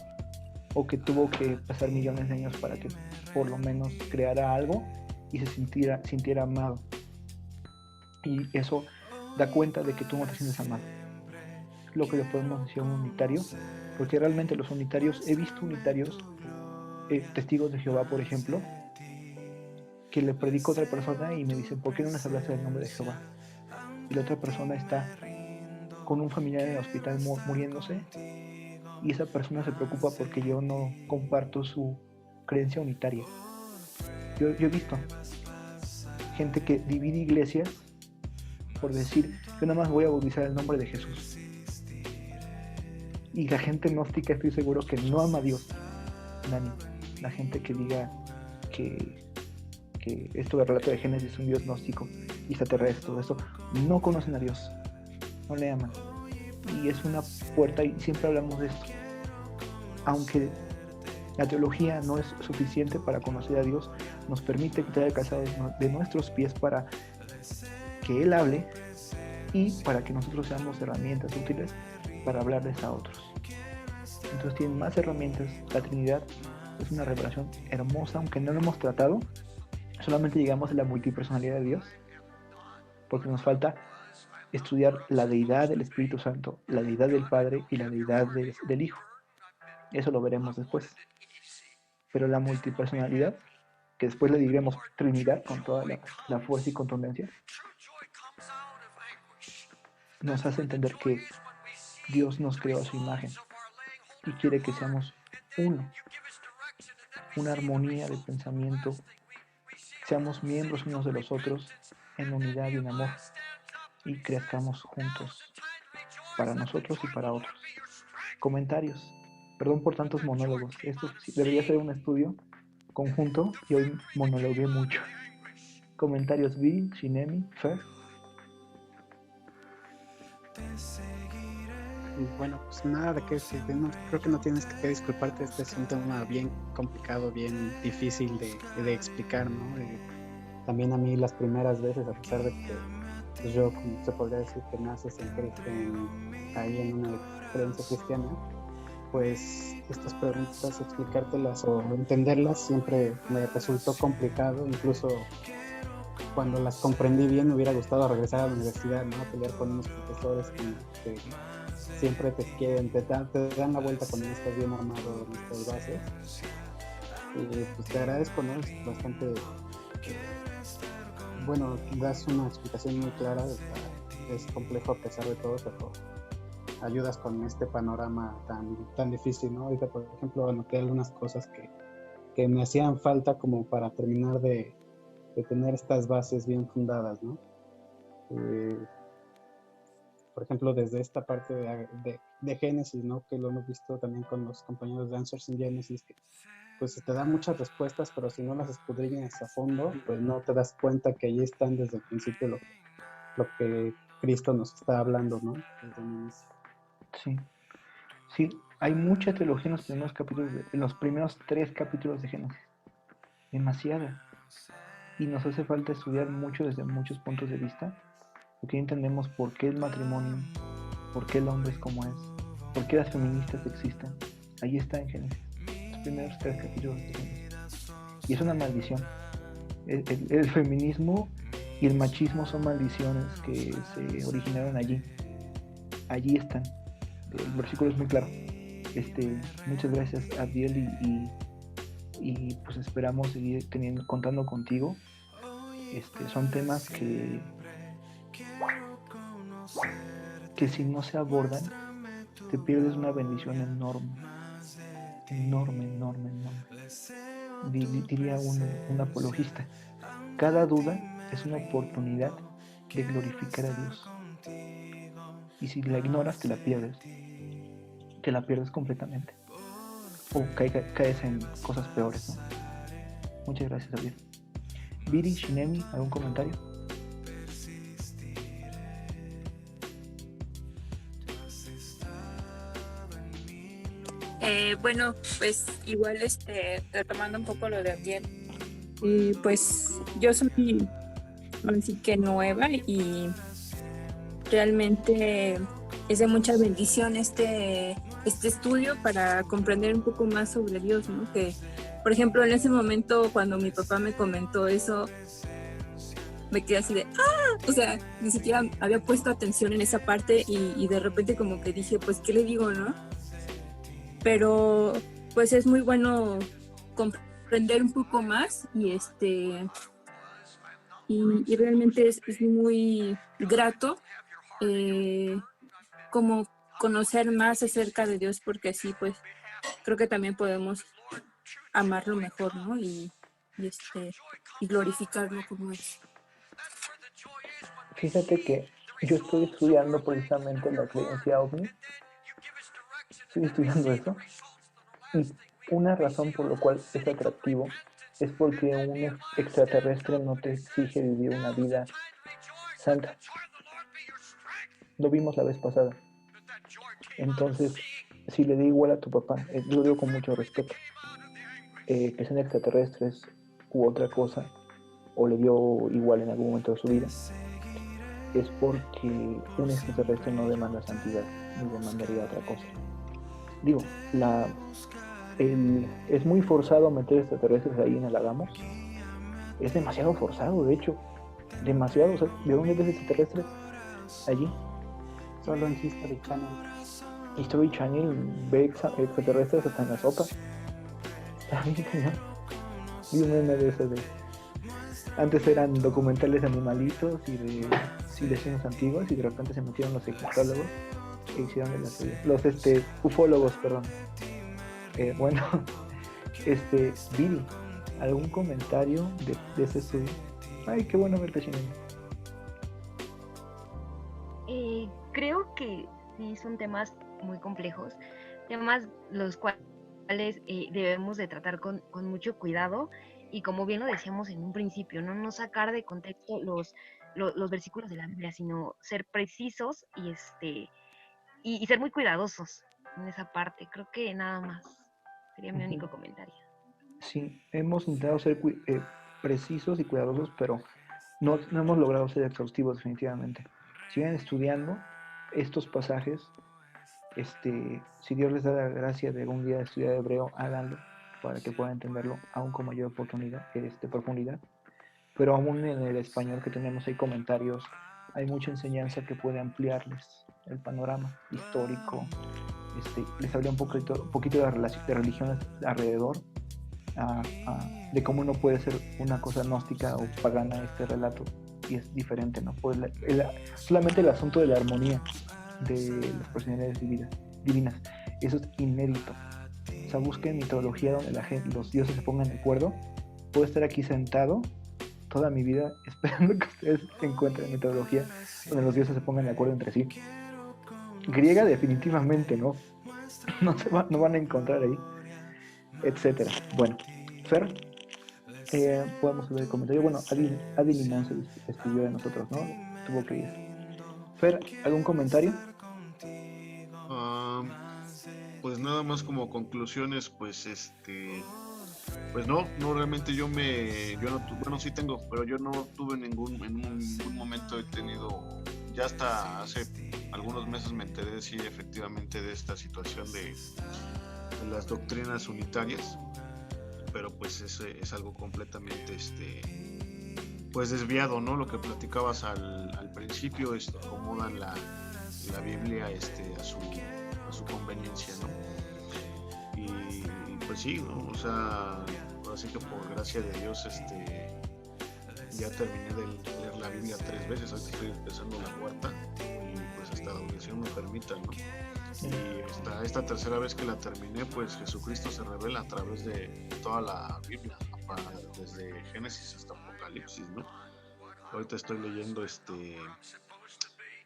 o que tuvo que pasar millones de años para que por lo menos creara algo y se sintiera amado. Y eso da cuenta de que tú no te sientes amado. Lo que le podemos decir a un unitario, porque realmente los unitarios, he visto unitarios, testigos de Jehová, por ejemplo, que le predico a otra persona y me dicen, ¿por qué no les hablaste del nombre de Jehová? Y la otra persona está con un familiar en el hospital muriéndose, y esa persona se preocupa porque yo no comparto su creencia unitaria. Yo he visto gente que divide iglesias por decir, yo nada más voy a bautizar el nombre de Jesús. Y la gente gnóstica, estoy seguro que no ama a Dios. La gente que diga que esto del relato de Génesis es un Dios gnóstico y extraterrestre, todo eso, no conocen a Dios, no le aman. Y es una puerta, y siempre hablamos de esto. Aunque la teología no es suficiente para conocer a Dios, nos permite quitar el calzado de nuestros pies para que Él hable y para que nosotros seamos herramientas útiles para hablarles a otros. Entonces tienen más herramientas. La Trinidad es una revelación hermosa, aunque no lo hemos tratado. Solamente llegamos a la multipersonalidad de Dios, porque nos falta estudiar la deidad del Espíritu Santo, la deidad del Padre y la deidad del Hijo. Eso lo veremos después. Pero la multipersonalidad, que después le diremos Trinidad con toda la fuerza y contundencia, nos hace entender que Dios nos creó a su imagen y quiere que seamos uno, una armonía de pensamiento, seamos miembros unos de los otros en unidad y en amor, y crezcamos juntos para nosotros y para otros. Comentarios. Perdón por tantos monólogos. Esto debería ser un estudio conjunto y hoy monologué mucho. Comentarios. Viri, Shinemi, Fer. Bueno, pues nada de qué decir. Creo que no tienes que disculparte. Este es un tema bien complicado, bien difícil de explicar, ¿no? También a mí las primeras veces, a pesar de que pues yo, como se podría decir, que naces ahí en una creencia cristiana, pues estas preguntas, explicártelas o entenderlas siempre me resultó complicado. Incluso cuando las comprendí bien me hubiera gustado regresar a la universidad, ¿no? A pelear con unos profesores que siempre te quieren, te dan la vuelta cuando no estás bien armado en estas bases. Pues te agradezco, ¿no? Es bastante bueno, das una explicación muy clara. Es complejo a pesar de todo, pero ayudas con este panorama tan difícil, ¿no? Ahorita, por ejemplo, anoté algunas cosas que me hacían falta como para terminar de tener estas bases bien fundadas, ¿no? Por ejemplo, desde esta parte de Génesis, ¿no? Que lo hemos visto también con los compañeros de Answers in Genesis, que pues te dan muchas respuestas, pero si no las escudriñas a fondo, pues no te das cuenta que allí están desde el principio lo que Cristo nos está hablando, ¿no? Desde el inicio. Sí, hay mucha teología en los primeros 3 capítulos de Génesis. Demasiada. Y nos hace falta estudiar mucho desde muchos puntos de vista, porque entendemos por qué el matrimonio, por qué el hombre es como es, por qué las feministas existen. Ahí está en Génesis, los primeros 3 capítulos de Génesis. Y es una maldición. El feminismo y el machismo son maldiciones que se originaron allí. Allí están. El versículo es muy claro. Muchas gracias, Abdiel, y pues esperamos seguir contando contigo. Son temas que si no se abordan te pierdes una bendición enorme, diría un apologista. Cada duda es una oportunidad de glorificar a Dios, y si la ignoras te la pierdes completamente, o caes en cosas peores, ¿no? Muchas gracias, David. Viri, Shinemi, ¿algún comentario? Bueno, pues igual retomando un poco lo de Abdiel, pues yo soy así que nueva y realmente es de mucha bendición este estudio para comprender un poco más sobre Dios, ¿no? Que, por ejemplo, en ese momento cuando mi papá me comentó eso, me quedé así de ¡ah! O sea, ni siquiera había puesto atención en esa parte y de repente como que dije, pues, ¿qué le digo, no? Pero pues es muy bueno comprender un poco más y y realmente es muy grato como conocer más acerca de Dios, porque así pues creo que también podemos amarlo mejor, ¿no? Y glorificarlo como es. Fíjate que yo estoy estudiando precisamente la creencia ovni. Estoy estudiando eso. Y una razón por la cual es atractivo es porque un extraterrestre no te exige vivir una vida santa. Lo vimos la vez pasada. Entonces, si le da igual a tu papá, lo digo con mucho respeto, que sean extraterrestres u otra cosa, o le dio igual en algún momento de su vida, es porque un extraterrestre no demanda santidad, ni demandaría otra cosa. Digo, es muy forzado meter extraterrestres ahí en Alagamos. Es demasiado forzado, de hecho. Demasiado. O sea, ¿de dónde ves extraterrestres allí? Solo en History Channel. History Channel ve extraterrestres hasta en la sopa. Está bien cañón. Vi un meme de ese de... Antes eran documentales de animalitos y de civilizaciones antiguas y de repente se metieron los egiptólogos e hicieron de las los ufólogos, perdón. Bueno, Viri, ¿algún comentario de ese estudio? Ay, qué bueno verte, Shinemi. Creo que sí son temas muy complejos, temas los cuales debemos de tratar con mucho cuidado y como bien lo decíamos en un principio, no sacar de contexto los versículos de la Biblia, sino ser precisos y ser muy cuidadosos en esa parte. Creo que nada más sería mi único comentario. Sí, hemos intentado ser precisos y cuidadosos, pero no hemos logrado ser exhaustivos definitivamente. Sigan estudiando estos pasajes. Si Dios les da la gracia de algún día estudiar hebreo, háganlo para que puedan entenderlo aún con mayor profundidad. Pero aún en el español que tenemos hay comentarios, hay mucha enseñanza que puede ampliarles el panorama histórico. Les hablé un poquito de religiones alrededor, de cómo no puede ser una cosa gnóstica o pagana este relato, y es diferente, ¿no? Pues solamente el asunto de la armonía de las personalidades divinas, eso es inédito. O sea, busquen mitología donde los dioses se pongan de acuerdo. Puedo estar aquí sentado toda mi vida esperando que ustedes encuentren mitología donde los dioses se pongan de acuerdo entre sí. Griega definitivamente no van a encontrar ahí, etcétera. Bueno, Fer, podemos ver el comentario. Bueno, Adi Limón se despidió de nosotros, ¿no? Tuvo que ir. Fer, ¿algún comentario? Pues nada más como conclusiones, pues pues no realmente yo no sí tengo, pero yo no tuve en ningún momento he tenido, ya hasta hace algunos meses me enteré sí efectivamente de esta situación de las doctrinas unitarias, pero pues es algo completamente pues desviado, ¿no? Lo que platicabas al principio, acomodan la Biblia a su conveniencia, ¿no? Y pues sí, ¿no? O sea, así que por gracia de Dios ya terminé de leer la Biblia 3 veces, ahora estoy empezando la cuarta y pues hasta donde Dios me permita, ¿no? Y esta tercera vez que la terminé, pues Jesucristo se revela a través de toda la Biblia, desde Génesis hasta Apocalipsis, ¿no? Ahorita estoy leyendo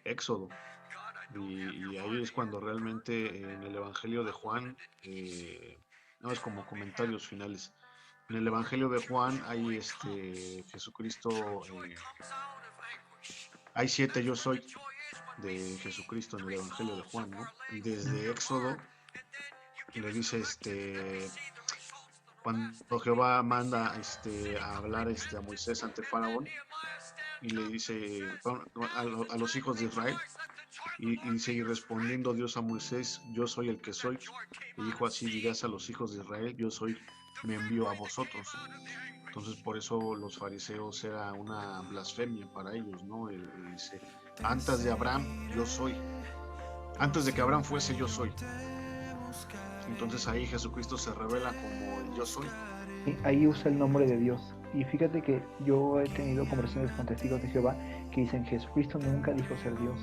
Éxodo y ahí es cuando realmente en el Evangelio de Juan, no es como comentarios finales, en el Evangelio de Juan hay Jesucristo, hay 7 yo soy de Jesucristo en el Evangelio de Juan, ¿no? Y desde Éxodo le dice cuando Jehová manda a hablar a Moisés ante Faraón y le dice a los hijos de Israel y dice, y respondiendo Dios a Moisés, yo soy el que soy, y dijo así, dirás a los hijos de Israel, yo soy, me envío a vosotros. Entonces por eso los fariseos era una blasfemia para ellos, ¿no? Dice, antes de Abraham yo soy, antes de que Abraham fuese yo soy. Entonces ahí Jesucristo se revela como el yo soy. Y ahí usa el nombre de Dios. Y fíjate que yo he tenido conversaciones con testigos de Jehová que dicen Jesucristo nunca dijo ser Dios.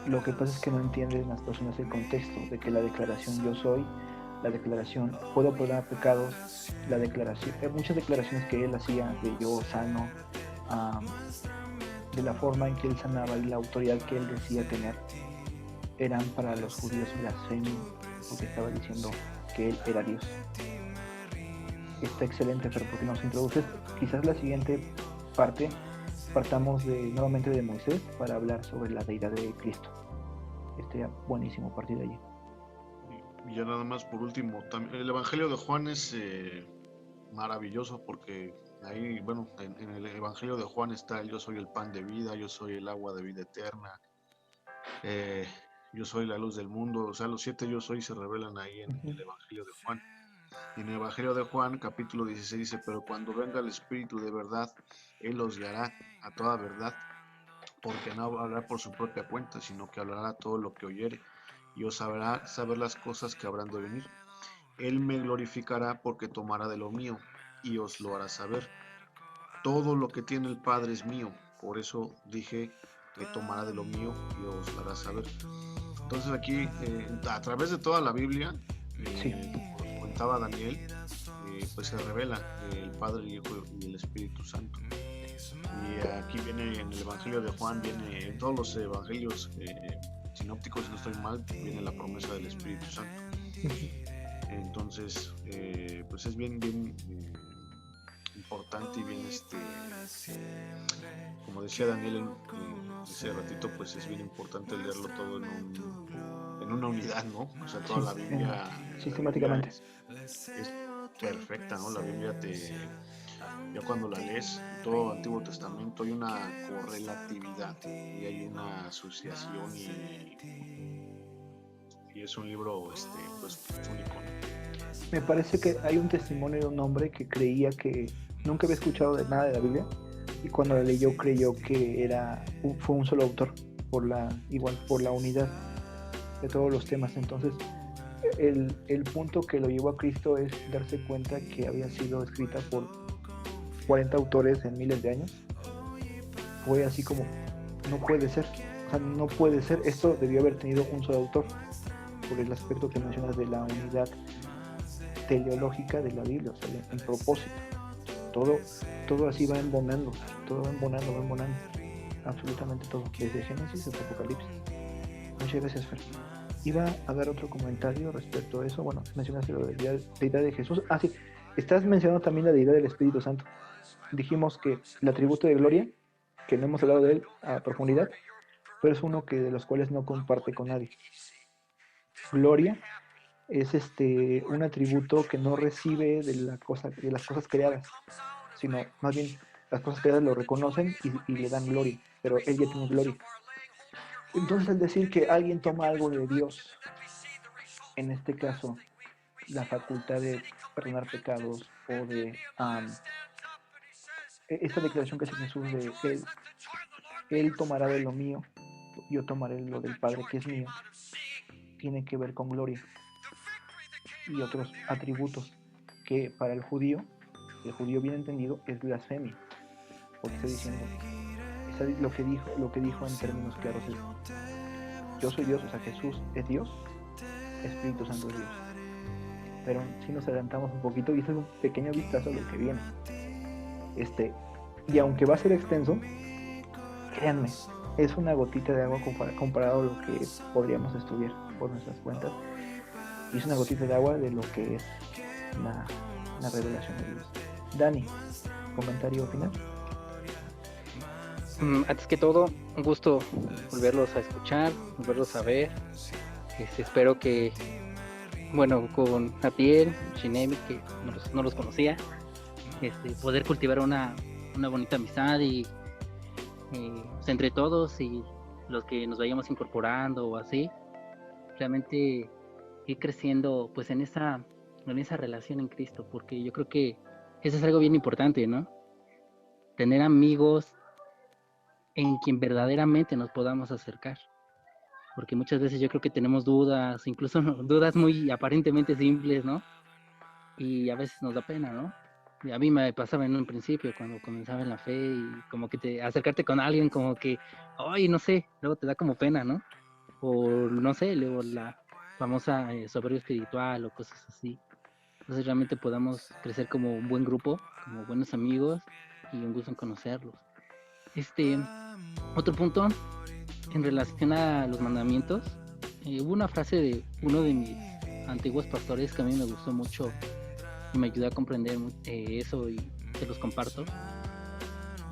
Lo que pasa es que no entienden las personas el contexto de que la declaración yo soy, la declaración puedo perdonar pecados, la declaración, muchas declaraciones que él hacía de yo sano, de la forma en que él sanaba y la autoridad que él decía tener, eran para los judíos blasfemia, porque estaba diciendo que él era Dios. Está excelente, pero porque nos introduces quizás la siguiente parte, partamos nuevamente de Moisés para hablar sobre la deidad de Cristo. Estaría buenísimo partir de allí. Y ya nada más por último, el Evangelio de Juan es maravilloso porque ahí, bueno, en el Evangelio de Juan está el yo soy el pan de vida, yo soy el agua de vida eterna, yo soy la luz del mundo, o sea, los 7 yo soy se revelan ahí en el Evangelio de Juan. Y en el Evangelio de Juan, capítulo 16, dice, pero cuando venga el Espíritu de verdad, Él os guiará a toda verdad, porque no hablará por su propia cuenta, sino que hablará todo lo que oyere, y os hará saber las cosas que habrán de venir. Él me glorificará porque tomará de lo mío, y os lo hará saber. Todo lo que tiene el Padre es mío, por eso dije que tomará de lo mío y os lo hará saber. Entonces aquí, a través de toda la Biblia, como comentaba Daniel, pues se revela el Padre, el Hijo y el Espíritu Santo. Y aquí viene en el Evangelio de Juan, viene en todos los evangelios sinópticos, si no estoy mal, viene la promesa del Espíritu Santo. Entonces, pues es bien importante y bien, como decía Daniel ese ratito, pues es bien importante leerlo todo en una unidad, ¿no? O sea, toda la Biblia sistemáticamente es perfecta, ¿no? La Biblia ya cuando la lees, en todo Antiguo Testamento hay una correlatividad y hay una asociación y es un libro pues único, ¿no? Me parece que hay un testimonio de un hombre que creía que nunca había escuchado de nada de la Biblia y cuando la leyó creyó que fue un solo autor por la unidad de todos los temas. Entonces el punto que lo llevó a Cristo es darse cuenta que había sido escrita por 40 autores en miles de años. Fue así como, no puede ser, esto debió haber tenido un solo autor, por el aspecto que mencionas de la unidad teleológica de la Biblia, o sea, en propósito. Todo así va embonando, va embonando, absolutamente todo, desde Génesis hasta Apocalipsis. Muchas gracias, Fer. Iba a dar otro comentario respecto a eso. Bueno, mencionaste la deidad de Jesús. Sí, estás mencionando también la deidad del Espíritu Santo. Dijimos que el atributo de gloria, que no hemos hablado de él a profundidad, pero es uno de los cuales no comparte con nadie. Gloria es un atributo que no recibe de las cosas creadas, sino más bien las cosas creadas lo reconocen y le dan gloria, pero él ya tiene gloria. Entonces, al decir que alguien toma algo de Dios, en este caso la facultad de perdonar pecados o de esta declaración que hace Jesús de él tomará de lo mío, yo tomaré lo del Padre que es mío, tiene que ver con gloria y otros atributos que para el judío bien entendido es blasfemia, porque está diciendo lo que dijo en términos claros es yo soy Dios, o sea, Jesús es Dios, Espíritu Santo es Dios. Pero si nos adelantamos un poquito, y este es un pequeño vistazo a lo que viene. Y aunque va a ser extenso, créanme, es una gotita de agua comparado a lo que podríamos estudiar por nuestras cuentas. Y es una gotita de agua de lo que es la revelación de Dios. Dani, comentario final. Antes que todo, un gusto volverlos a escuchar, volverlos a ver. Espero que, bueno, con Apiel, Shinemi, que no los conocía, poder cultivar una bonita amistad y pues, entre todos y los que nos vayamos incorporando o así, realmente ir creciendo pues en esa relación en Cristo, porque yo creo que eso es algo bien importante, ¿no? Tener amigos en quien verdaderamente nos podamos acercar. Porque muchas veces yo creo que tenemos dudas, incluso dudas muy aparentemente simples, ¿no? Y a veces nos da pena, ¿no? Y a mí me pasaba en un principio, cuando comenzaba en la fe, y como que acercarte con alguien, como que, ay, no sé, luego te da como pena, ¿no? O no sé, luego la famosa soberbia espiritual o cosas así. Entonces realmente podamos crecer como un buen grupo, como buenos amigos, y un gusto en conocerlos. Otro punto en relación a los mandamientos, hubo una frase de uno de mis antiguos pastores que a mí me gustó mucho y me ayudó a comprender eso, y te los comparto.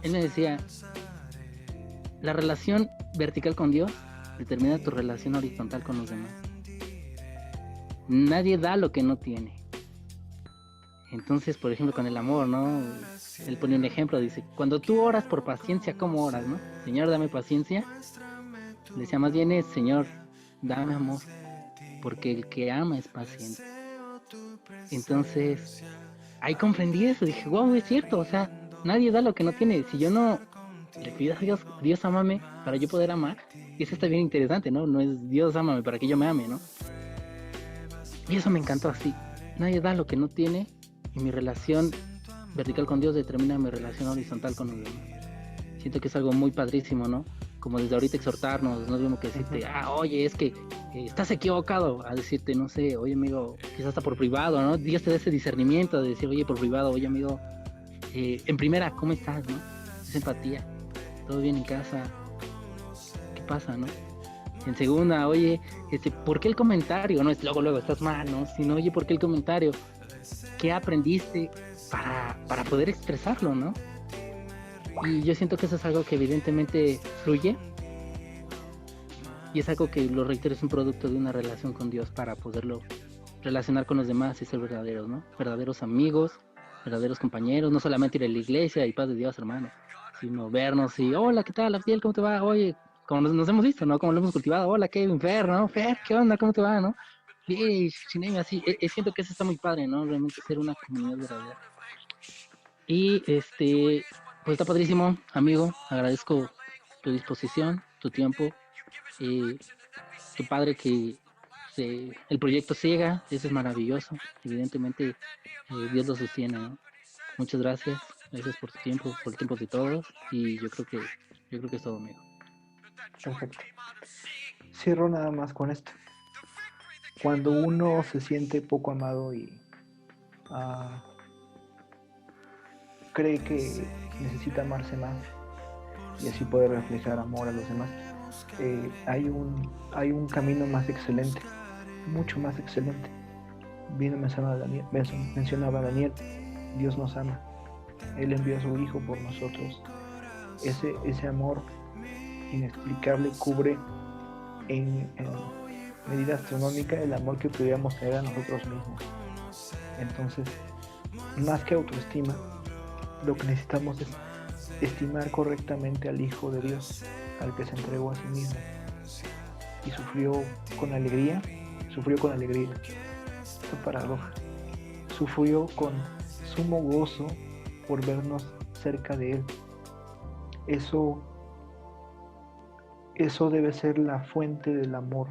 Él me decía: la relación vertical con Dios determina tu relación horizontal con los demás. Nadie da lo que no tiene. Entonces, por ejemplo, con el amor, ¿no? Él pone un ejemplo, dice: cuando tú oras por paciencia, ¿cómo oras, no? Señor, dame paciencia. Le decía más bien es: Señor, dame amor, porque el que ama es paciente. Entonces, ahí comprendí eso, dije, wow, es cierto, o sea, nadie da lo que no tiene. Si yo no le pido a Dios, Dios ámame para yo poder amar, y eso está bien interesante, ¿no? No es Dios ámame para que yo me ame, ¿no? Y eso me encantó así. Nadie da lo que no tiene, y mi relación vertical con Dios determina mi relación horizontal con los demás. Siento que es algo muy padrísimo, ¿no? Como desde ahorita exhortarnos, no tenemos que decirte, oye, es que estás equivocado, a decirte, no sé, oye, amigo, quizás hasta por privado, ¿no? Dios te da ese discernimiento de decir, oye, por privado, oye, amigo, en primera, ¿cómo estás, no? Es empatía, todo bien en casa, ¿qué pasa, no? En segunda, oye, ¿por qué el comentario? No es luego estás mal, ¿no? Sino, oye, ¿por qué el comentario? ¿Qué aprendiste para poder expresarlo, no? Y yo siento que eso es algo que evidentemente fluye, y es algo que, lo reitero, es un producto de una relación con Dios para poderlo relacionar con los demás y ser verdaderos, ¿no? Verdaderos amigos, verdaderos compañeros, no solamente ir a la iglesia y paz de Dios, hermano, sino vernos y, hola, ¿qué tal, Abdiel? ¿Cómo te va? Oye, como nos hemos visto, ¿no? Como lo hemos cultivado, hola, Kevin, Fer, ¿no? Fer, ¿qué onda? ¿Cómo te va, no? Sí, Chineme, así, siento que eso está muy padre, ¿no? Realmente ser una comunidad verdadera. Y pues está padrísimo, amigo, agradezco tu disposición, tu tiempo, tu padre que el proyecto siga, eso es maravilloso, evidentemente Dios lo sostiene, ¿no? Muchas gracias por tu tiempo, por el tiempo de todos, y yo creo que es todo, amigo. Perfecto. Cierro nada más con esto. Cuando uno se siente poco amado y cree que necesita amarse más y así poder reflejar amor a los demás, hay un camino más excelente, mucho más excelente. Bien mencionaba Daniel, Dios nos ama, Él envió a su Hijo por nosotros. Ese amor inexplicable cubre en medida astronómica el amor que pudiéramos tener a nosotros mismos. Entonces, más que autoestima, lo que necesitamos es estimar correctamente al Hijo de Dios, al que se entregó a sí mismo y sufrió con alegría, esta paradoja, sufrió con sumo gozo por vernos cerca de Él. Eso debe ser la fuente del amor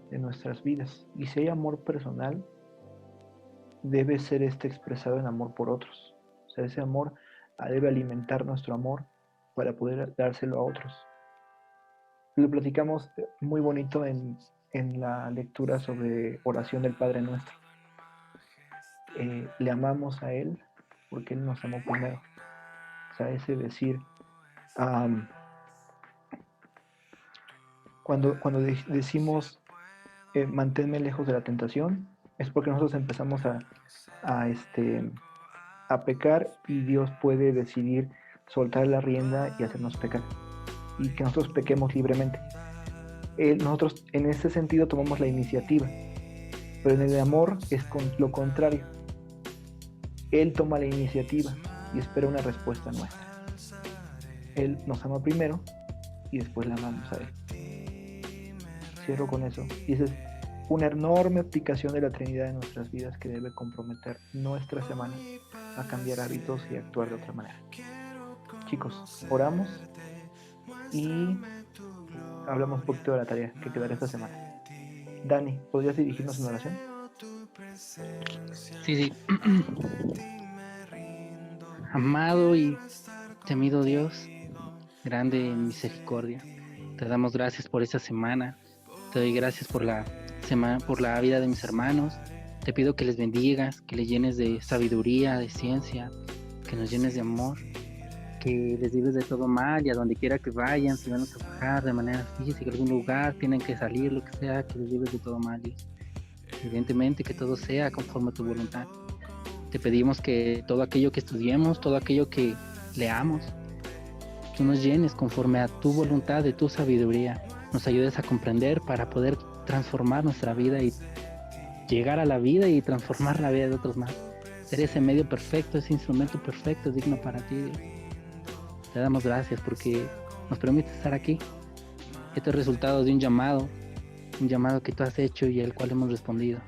de nuestras vidas, y si hay amor personal, debe ser expresado en amor por otros. O sea, ese amor debe alimentar nuestro amor para poder dárselo a otros. Lo platicamos muy bonito en la lectura sobre oración del Padre Nuestro. Le amamos a Él porque Él nos amó primero. O sea, ese decir, cuando decimos manténme lejos de la tentación, es porque nosotros empezamos a pecar, y Dios puede decidir soltar la rienda y hacernos pecar, y que nosotros pequemos libremente. Nosotros en ese sentido tomamos la iniciativa, pero en el amor es lo contrario. Él toma la iniciativa y espera una respuesta nuestra. Él nos ama primero y después la amamos a Él. Cierro con eso. Y ese es una enorme aplicación de la Trinidad en nuestras vidas que debe comprometer nuestra semana a cambiar hábitos y actuar de otra manera. Chicos, oramos y hablamos un poquito de la tarea que quedará esta semana. Dani, ¿podrías dirigirnos en oración? Sí. Amado y temido Dios, grande en misericordia, te damos gracias por esta semana. Te doy gracias por la semana, por la vida de mis hermanos. Te pido que les bendigas, que les llenes de sabiduría, de ciencia, que nos llenes de amor, que les libres de todo mal y a donde quiera que vayan, si van a trabajar de manera física, en algún lugar, tienen que salir, lo que sea, que les libres de todo mal. Y evidentemente que todo sea conforme a tu voluntad. Te pedimos que todo aquello que estudiemos, todo aquello que leamos, tú nos llenes conforme a tu voluntad, de tu sabiduría. Nos ayudes a comprender para poder transformar nuestra vida y llegar a la vida y transformar la vida de otros más. Ser ese medio perfecto, ese instrumento perfecto, digno para ti, Dios. Te damos gracias porque nos permite estar aquí. Esto es resultado de un llamado que tú has hecho y al cual hemos respondido.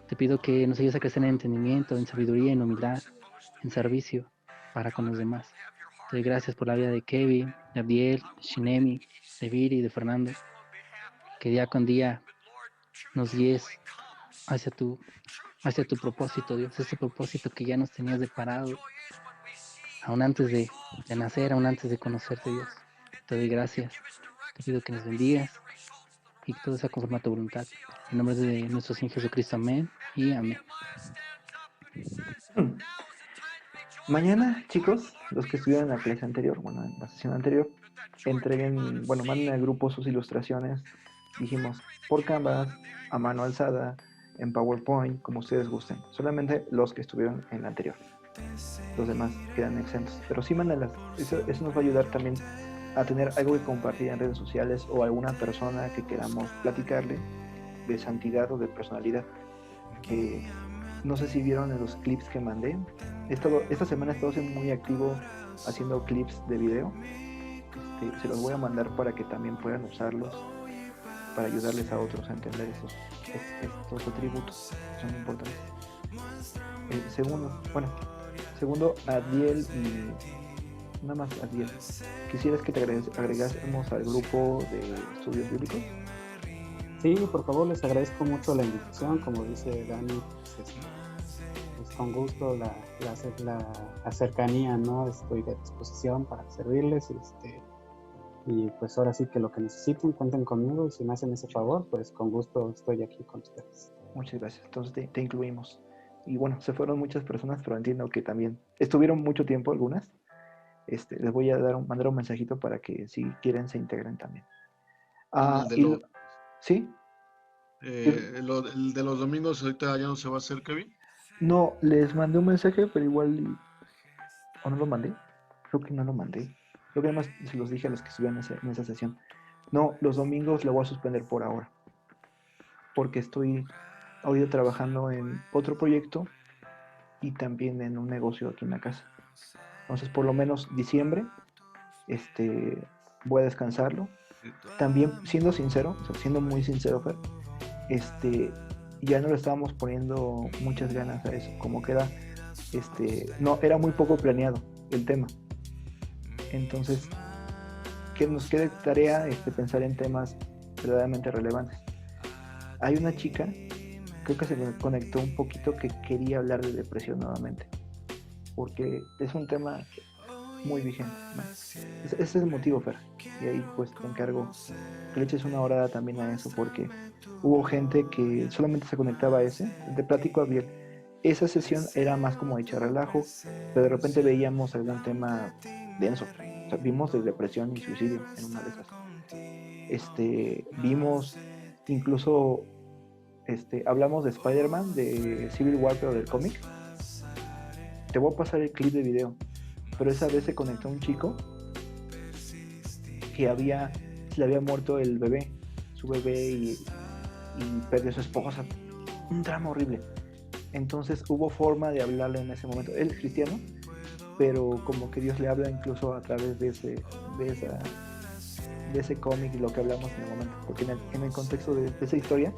Te pido que nos ayudes a crecer en entendimiento, en sabiduría, en humildad, en servicio para con los demás. Te doy gracias por la vida de Kevin, de Abdiel, de Shinemi, de Viri y de Fernando. Que día con día nos guíes hacia tu propósito, Dios, ese propósito que ya nos tenías deparado, aún antes de nacer, aún antes de conocerte, Dios. Te doy gracias. Te pido que nos bendigas y que todo sea conforme a tu voluntad. En nombre de nuestro Señor Jesucristo, amén y amén. Mañana, chicos, los que estuvieron en la clase anterior, bueno, en la sesión anterior, manden al grupo sus ilustraciones. Dijimos por Canvas, a mano alzada, en PowerPoint, como ustedes gusten. Solamente los que estuvieron en la anterior. Los demás quedan exentos. Pero sí mándenlas. Eso nos va a ayudar también a tener algo que compartir en redes sociales o alguna persona que queramos platicarle de santidad o de personalidad. Que no sé si vieron en los clips que mandé. Esta semana he estado siendo muy activo haciendo clips de video. Se los voy a mandar para que también puedan usarlos para ayudarles a otros a entender estos atributos que son importantes. Segundo, Adiel y nada más Adiel. ¿Quisieras que te agregásemos al grupo de estudios bíblicos? Sí, por favor, les agradezco mucho la invitación. Como dice Dani, pues con gusto la cercanía, ¿no? Estoy de disposición para servirles y pues ahora sí que lo que necesiten, cuenten conmigo y si me hacen ese favor, pues con gusto estoy aquí con ustedes. Muchas gracias. Entonces te incluimos. Y bueno, se fueron muchas personas, pero entiendo que también estuvieron mucho tiempo algunas. Les voy a mandar un mensajito para que si quieren se integren también. ¿Sí? El de los domingos ahorita ya no se va a hacer, Kevin. No, les mandé un mensaje, pero igual... ¿O no lo mandé? Creo que no lo mandé. Creo que además se los dije a los que estuvieron en esa sesión. No, los domingos lo voy a suspender por ahora. Porque estoy ahorita trabajando en otro proyecto y también en un negocio aquí en la casa. Entonces, por lo menos diciembre, voy a descansarlo. También, siendo sincero, o sea, siendo muy sincero, Fer, ya no le estábamos poniendo muchas ganas a eso. Como que era muy poco planeado el tema. Entonces, que nos quede tarea pensar en temas verdaderamente relevantes. Hay una chica, creo que se me conectó un poquito, que quería hablar de depresión nuevamente, porque es un tema muy vigente, ¿no? Ese es el motivo, Fer, y ahí pues te encargo que le eches una orada también a eso, porque hubo gente que solamente se conectaba a ese. Te platico a Biel, esa sesión era más como echar relajo, pero de repente veíamos algún tema denso. O sea, vimos de depresión y suicidio en una de esas. Vimos incluso hablamos de Spider-Man, de Civil War, pero del cómic. Te voy a pasar el clip de video, pero esa vez se conectó un chico que se le había muerto su bebé y perdió a su esposa. Un drama horrible. Entonces hubo forma de hablarle en ese momento. Él es cristiano, pero como que Dios le habla incluso a través de ese cómic y lo que hablamos en el momento, porque en el contexto de esa historia,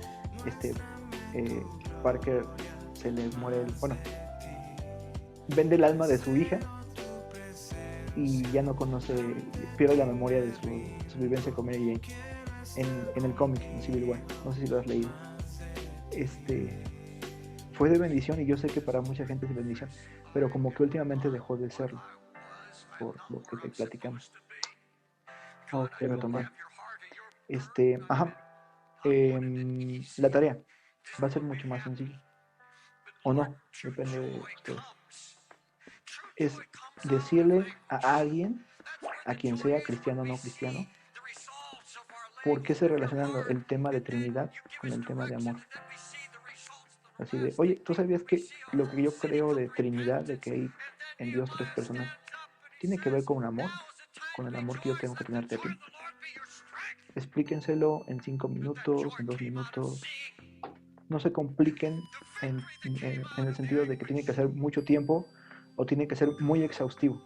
Parker se le muere, vende el alma de su hija y ya no pierde la memoria de su vivencia con Mary Jane en el cómic, en Civil War. No sé si lo has leído. Fue de bendición, y yo sé que para mucha gente es de bendición, pero como que últimamente dejó de serlo, por lo que te platicamos. Okay, Retomar. La tarea va a ser mucho más sencilla, o no, depende de ustedes. Es decirle a alguien, a quien sea, cristiano o no cristiano, por qué se relaciona el tema de Trinidad con el tema de amor. Así de, oye, ¿tú sabías que lo que yo creo de Trinidad, de que hay en Dios 3 personas, tiene que ver con amor, con el amor que yo tengo que tenerte a ti? Explíquenselo en 5 minutos, en 2 minutos. No se compliquen en el sentido de que tiene que ser mucho tiempo o tiene que ser muy exhaustivo.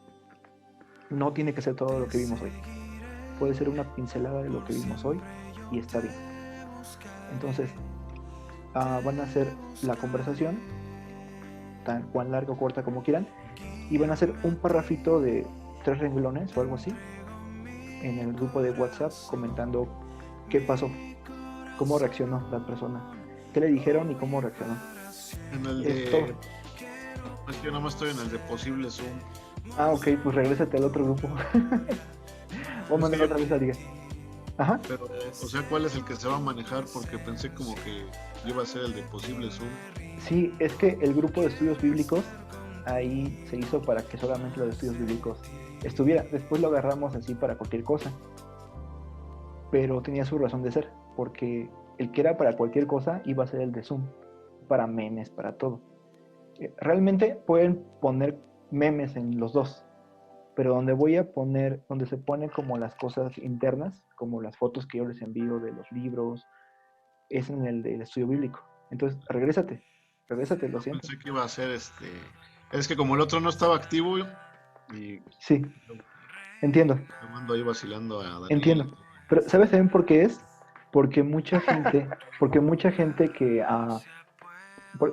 No tiene que ser todo lo que vimos hoy. Puede ser una pincelada de lo que vimos hoy y está bien. Entonces, van a hacer la conversación, tan cuan larga o corta como quieran, y van a hacer un parrafito de 3 renglones o algo así en el grupo de WhatsApp comentando qué pasó, cómo reaccionó la persona, qué le dijeron y cómo reaccionó. En el de... Es que yo nada más estoy en el de posible Zoom. Ok, pues regrésate al otro grupo. O mandar otra vez a Diga. Ajá. Pero, o sea, ¿cuál es el que se va a manejar? Porque pensé como que iba a ser el de posible Zoom. Sí, es que el grupo de estudios bíblicos ahí se hizo para que solamente los estudios bíblicos estuviera. Después lo agarramos así para cualquier cosa, pero tenía su razón de ser, porque el que era para cualquier cosa iba a ser el de Zoom, para memes, para todo. Realmente pueden poner memes en los dos, pero donde se ponen como las cosas internas, como las fotos que yo les envío de los libros, es en el del estudio bíblico. Entonces, regrésate, lo siento. Pensé que iba a ser es que como el otro no estaba activo y... Sí, entiendo. Me mando ahí vacilando a Daniel. Entiendo. Pero ¿sabes también por qué es? Porque mucha gente que...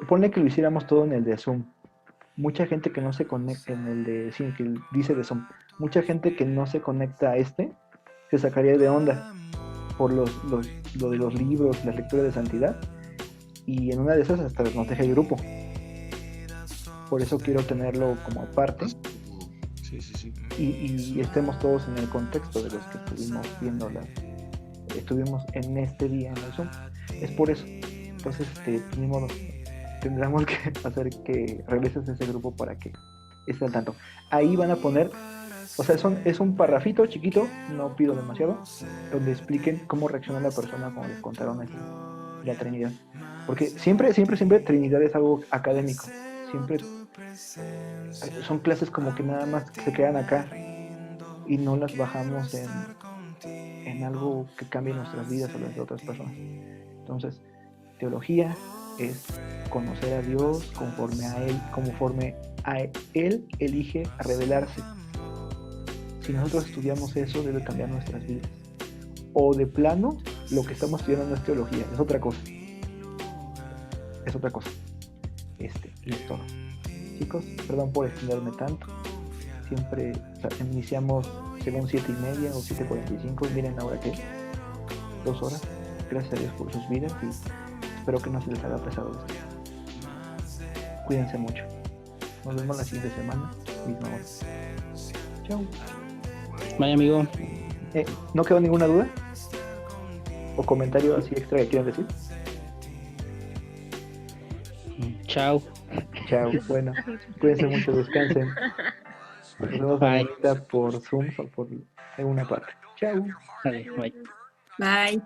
ponle que lo hiciéramos todo en el de Zoom. Mucha gente que no se conecta en el de... Sí, que dice de Zoom. Mucha gente que no se conecta a se sacaría de onda por lo de los libros, la lectura de santidad. Y en una de esas hasta nos deja el grupo. Por eso quiero tenerlo como aparte. Sí. Y estemos todos en el contexto de los que estuvimos viendo estuvimos en este día en el Zoom. Es por eso. Entonces, ni modo, tendremos que hacer que regreses a ese grupo para que esté al tanto. Ahí van a poner, o sea, es un parrafito chiquito, no pido demasiado, donde expliquen cómo reacciona la persona cuando les contaron la Trinidad. Porque siempre Trinidad es algo académico. Siempre son clases como que nada más se quedan acá y no las bajamos en algo que cambie nuestras vidas o las de otras personas. Entonces, teología es conocer a Dios conforme a Él elige revelarse. Si nosotros estudiamos eso, debe cambiar nuestras vidas. O de plano, lo que estamos estudiando no es teología, es otra cosa. Y es todo. Chicos, perdón por extenderme tanto. Siempre iniciamos según 7:30 o 7:45. Miren ahora que 2 horas. Gracias a Dios por sus vidas y espero que no se les haga pesado esto. Cuídense mucho. Nos vemos la siguiente semana, misma hora. Chao. Bye, amigo. ¿No quedó ninguna duda? ¿O comentario así extra que quieran decir? Chao. Bueno, cuídense mucho, descansen. Nos vemos ahorita por Zoom o por alguna parte. Chao. Vale, bye. Bye.